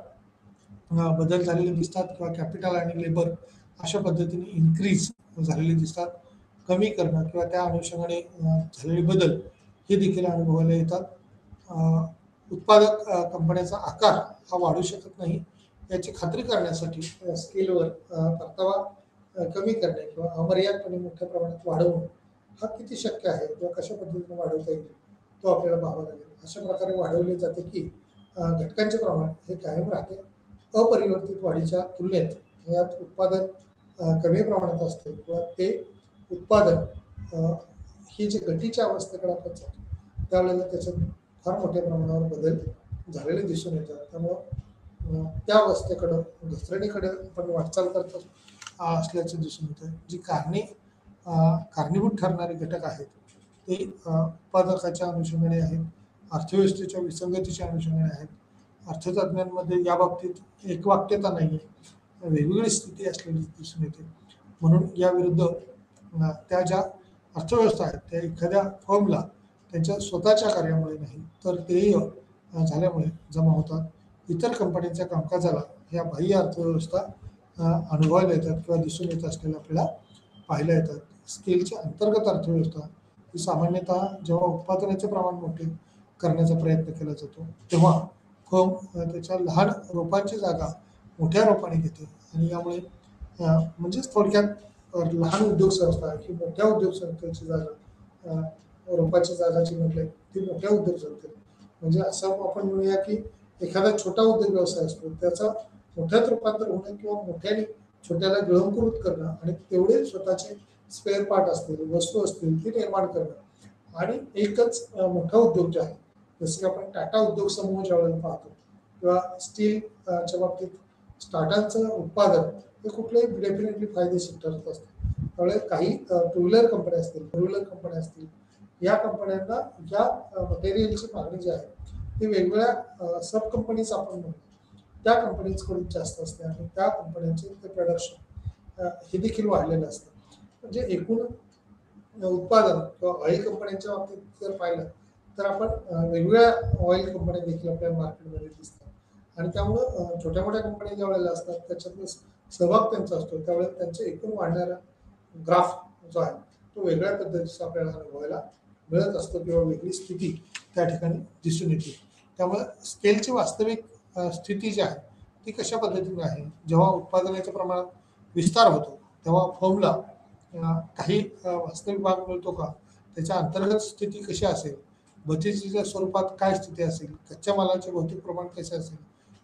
बदल झालेले दिसतात किंवा कॅपिटल आणि लेबर अशा पद्धतीने इन्क्रीज झालेले दिसतात. कमी करणं किंवा त्या अनुषंगाने झालेले बदल हे देखील अनुभवायला येतात. उत्पादक कंपन्याचा आकार हा वाढू शकत नाही याची खात्री करण्यासाठी स्केलवर परतावा कमी करणे किंवा अमर्यादपणे मोठ्या प्रमाणात वाढवणं हा किती शक्य आहे किंवा कशा पद्धतीने वाढवता येईल तो आपल्याला पाहावा लागेल. अशा प्रकारे वाढवले जाते की घटकांचे प्रमाण हे कायम राहते. अपरिवर्तित वाढीच्या तुलनेत यात उत्पादन कमी प्रमाणात असते किंवा ते उत्पादन ही जी घटीच्या अवस्थेकडे आपण जातो त्यावेळेला त्याच्यात फार मोठ्या प्रमाणावर बदल झालेले दिसून येतात. त्यामुळं त्या अवस्थेकडं घसरणीकडे आपण वाटचाल करत असल्याचं दिसून येतं. जी कारणीभूत ठरणारे घटक आहेत ते उत्पादकाच्या अनुषंगाने आहेत, अर्थव्यवस्थेच्या विसंगतीच्या अनुषंगाने आहेत. अर्थतज्ञांमध्ये या बाबतीत एकवाक्यता नाही आहे, वेगवेगळी स्थिती असलेली दिसून येते. म्हणून या विरुद्ध त्या ज्या अर्थव्यवस्था आहेत त्या एखाद्या फर्मला त्यांच्या स्वतःच्या कार्यामुळे नाही तर ध्येय झाल्यामुळे जमा होतात. इतर कंपन्यांच्या कामकाजाला या बाह्य अर्थव्यवस्था अनुभवायला येतात किंवा दिसून येत असलेल्या आपल्याला पाहायला येतात. स्केलची अंतर्गत अर्थव्यवस्था ही सामान्यतः जेव्हा उत्पादनाचे प्रमाण मोठे करण्याचा प्रयत्न केला जातो तेव्हा फर्म त्याच्या लहान रोपांची जागा मोठ्या रोपाने घेते आणि यामुळे म्हणजेच थोडक्यात लहान उद्योग संस्था ही मोठ्या उद्योग संस्थेची जागा रोपाची जागा जी म्हटली ती मोठ्या उद्योग संस्थेत म्हणजे असं आपण म्हणूया की एखादा छोटा उद्योग व्यवसाय असतो त्याचा मोठ्यात रूपांतर होणं किंवा मोठ्याने छोट्याला गिळंकृत करणं आणि तेवढे स्वतःचे स्पेअर पार्ट असतील वस्तू असतील ती निर्माण करणं आणि एकच मोठा उद्योग जे आहे जसं की आपण टाटा उद्योग समूह ज्या वेळेला पाहतो किंवा स्टीलच्या बाबतीत टाटांचं उत्पादन हे कुठल्याही डेफिनेटली फायदेशीर ठरत असते. त्यामुळे काही टू व्हीलर कंपन्या असतील, फोर व्हीलर कंपन्या असतील, या कंपन्यांना या मटेरियलची मागणी जी आहे ती वेगवेगळ्या सब कंपनीज आपण म्हणतो त्या कंपनीजकडून जास्त असते आणि त्या कंपन्यांचे ते प्रोडक्शन हे देखील वाढलेलं असतं. म्हणजे एकूण उत्पादन किंवा ऑइल कंपन्यांच्या बाबतीत जर पाहिलं तर आपण वेगवेगळ्या ऑइल कंपन्या देखील आपल्या मार्केटमध्ये दिसतात आणि त्यामुळं छोट्या मोठ्या कंपन्या ज्या वेळेला असतात त्याच्यातून सहभाग त्यांचा असतो त्यावेळेला त्यांचे एकूण वाढणारा ग्राफ जो आहे तो वेगळ्या पद्धतीचा आपल्याला अनुभवायला मिळत असतो किंवा वेगळी स्थिती त्या ठिकाणी दिसून येते. त्यामुळे स्केलची वास्तविक स्थिती जी आहे ती कशा पद्धतीने आहे जेव्हा उत्पादनाच्या प्रमाणात विस्तार होतो तेव्हा फर्मला काही वास्तविक भाग मिळतो का, त्याच्या अंतर्गत स्थिती कशी असेल, बचतीच्या स्वरूपात काय स्थिती असेल, कच्च्या मालाचे भौतिक प्रमाण कसे असेल,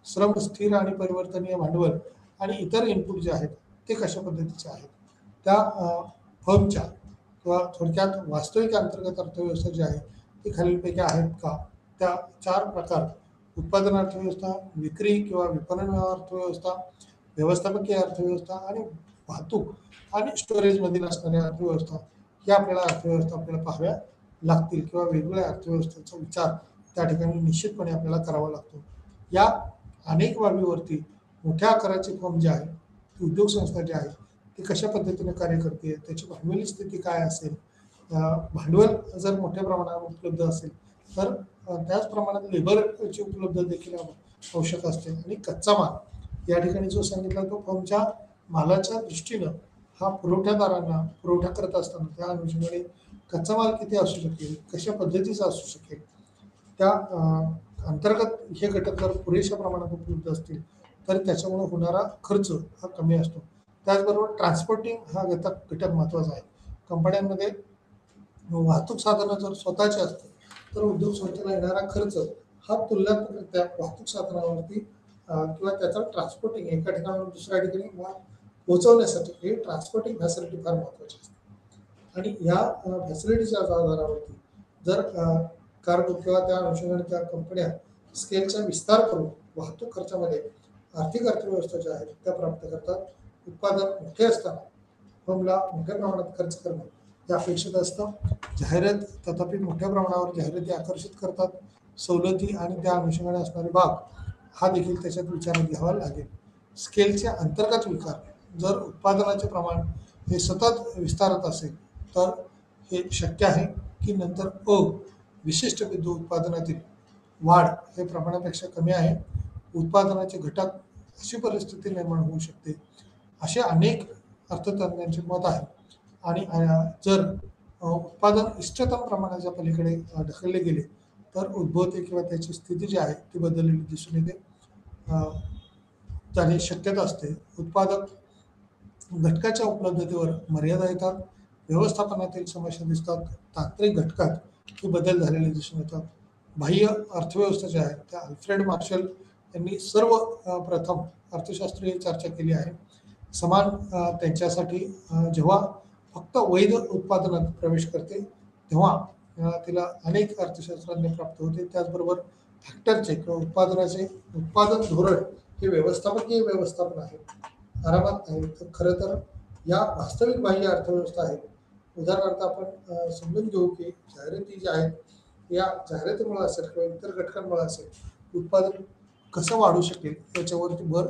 श्रम स्थिर आणि परिवर्तनीय भांडवल आणि इतर इनपुट जे आहेत ते कशा पद्धतीचे आहेत, त्या फर्मच्या किंवा थोडक्यात वास्तविक अंतर्गत अर्थव्यवस्था जी आहे ती खालीलपैकी आहेत का. त्या 4 प्रकार: उत्पादन अर्थव्यवस्था, विक्री किंवा विपणन अर्थव्यवस्था, व्यवस्थापकीय अर्थव्यवस्था आणि वाहतूक आणि स्टोरेजमधील असणाऱ्या अर्थव्यवस्था, या आपल्याला अर्थव्यवस्था आपल्याला पाहाव्या लागतील किंवा वेगवेगळ्या अर्थव्यवस्थेचा विचार त्या ठिकाणी निश्चितपणे आपल्याला करावा लागतो. या अनेक बाबीवरती मोठ्या आकाराची फर्म जी आहे, ती उद्योग संस्था जी आहे, ती कशा पद्धतीने कार्य करते, त्याची भांडवली स्थिती काय असेल, भांडवल जर मोठ्या प्रमाणावर उपलब्ध असेल तर त्याच प्रमाणात लेबरची उपलब्ध देखील आवश्यक असते. आणि कच्चा माल या ठिकाणी जो सांगितला तो फर्मच्या मालाच्या दृष्टीनं हा पुरवठ्यादारांना पुरवठा करत असताना त्या अनुषंगाने कच्चा माल किती असू शकेल, कशा पद्धतीचा असू शकेल, त्या अंतर्गत हे घटक जर पुरेशा प्रमाणात उपलब्ध असतील तर त्याच्यामुळे होणारा खर्च हा कमी असतो. त्याचबरोबर ट्रान्सपोर्टिंग हा घटक महत्त्वाचा आहे. कंपन्यांमध्ये वाहतूक साधनं जर स्वतःची असतील तर उद्योग संस्थेला येणारा खर्च हा तुलनात्मक त्या वाहतूक साधनावरती किंवा त्याचा ट्रान्सपोर्टिंग एका ठिकाणाहून दुसऱ्या ठिकाणी माल पोहोचवण्यासाठी हे ट्रान्सपोर्टिंग फॅसिलिटी फार महत्त्वाची असते. आणि या फॅसिलिटीच्या आधारावरती जर कार्गो किंवा त्या अनुषंगाने त्या कंपन्या स्केलचा विस्तार करून वाहतूक खर्चामध्ये आर्थिक अर्थव्यवस्था ज्या आहेत त्या प्राप्त करतात. उत्पादन मोठे असताना फर्मला मोठ्या प्रमाणात खर्च करणं हे अपेक्षित असतं. जाहिरात तथापि मोठ्या प्रमाणावर जाहिराती आकर्षित करतात. सवलती आणि त्या अनुषंगाने असणारे भाग हा देखील त्याच्यात विचारात घ्यावा लागेल. स्केलचे अंतर्गत विकार, जर उत्पादनाचे प्रमाण हे सतत विस्तारत असेल तर हे शक्य आहे की नंतर विशिष्ट बिंदू उत्पादनातील वाढ हे प्रमाणापेक्षा कमी आहे, उत्पादनाचे घटक अशी परिस्थिती निर्माण होऊ शकते, असे अनेक अर्थतज्ञांचे मत आहे. आणि जर उत्पादन इष्टतम प्रमाणाच्या पलीकडे ढकलले गेले तर उद्भवते किंवा त्याची स्थिती जी आहे ती बदललेली दिसून येते, त्याने शक्यता असते. उत्पादक घटकाच्या उपलब्धतेवर मर्यादा येतात, व्यवस्थापनातील समस्या दिसतात, तांत्रिक घटकात हे बदल झालेले दिसून येतात. बाह्य अर्थव्यवस्था ज्या आहेत त्या अल्फ्रेड मार्शल यांनी सर्व प्रथम अर्थशास्त्रीय चर्चा केली आहे. समान त्यांच्यासाठी जेव्हा फक्त वैध उत्पादनात प्रवेश करते तेव्हा तिला अनेक अर्थशास्त्रज्ञ प्राप्त होते. त्याचबरोबर फॅक्टरचे किंवा उत्पादन धोरण हे व्यवस्थापकीय व्यवस्थापन आहे, आरामात नाही. तर खरं तर या वास्तविक बाह्य अर्थव्यवस्था आहेत. उदाहरणार्थ आपण समजून घेऊ की जाहिराती ज्या आहेत या जाहिरातीमुळे असेल किंवा इतर घटकांमुळे असेल उत्पादन कसं वाढू शकेल याच्यावरती भर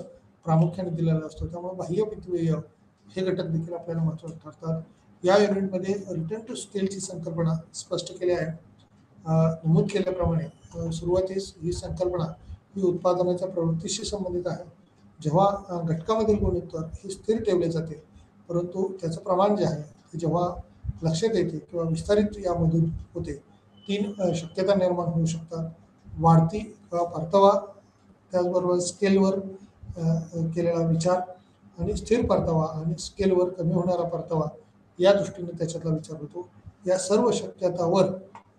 प्रामुख्याने दिलेला असतो. त्यामुळे बाह्य वित्तव्यय हे घटक देखील आपल्याला महत्त्वाचे ठरतात. या युनिटमध्ये रिटर्न टू स्केलची संकल्पना स्पष्ट केली आहे. नमूद केल्याप्रमाणे सुरुवातीस ही संकल्पना ही उत्पादनाच्या प्रवृत्तीशी संबंधित आहे. जेव्हा घटकामधील गुणोत्तर हे स्थिर ठेवले जाते, परंतु त्याचं प्रमाण जे आहे ते जेव्हा लक्षात येते किंवा विस्तारित यामधून होते, 3 शक्यता निर्माण होऊ शकतात. वाढती किंवा परतावा, त्याचबरोबर स्केलवर केलेला विचार आणि स्थिर परतावा आणि स्केलवर कमी होणारा परतावा या दृष्टीने त्याच्यातला विचार होतो. या सर्व शक्यतावर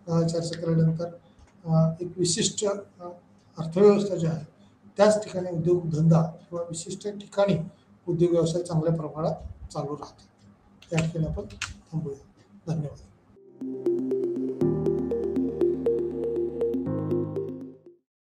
चर्चा केल्यानंतर एक विशिष्ट अर्थव्यवस्था जी आहे त्याच ठिकाणी उद्योगधंदा किंवा विशिष्ट ठिकाणी उद्योग व्यवसाय चांगल्या प्रमाणात चालू राहतात. या ठिकाणी आपण थांबूया. धन्यवाद.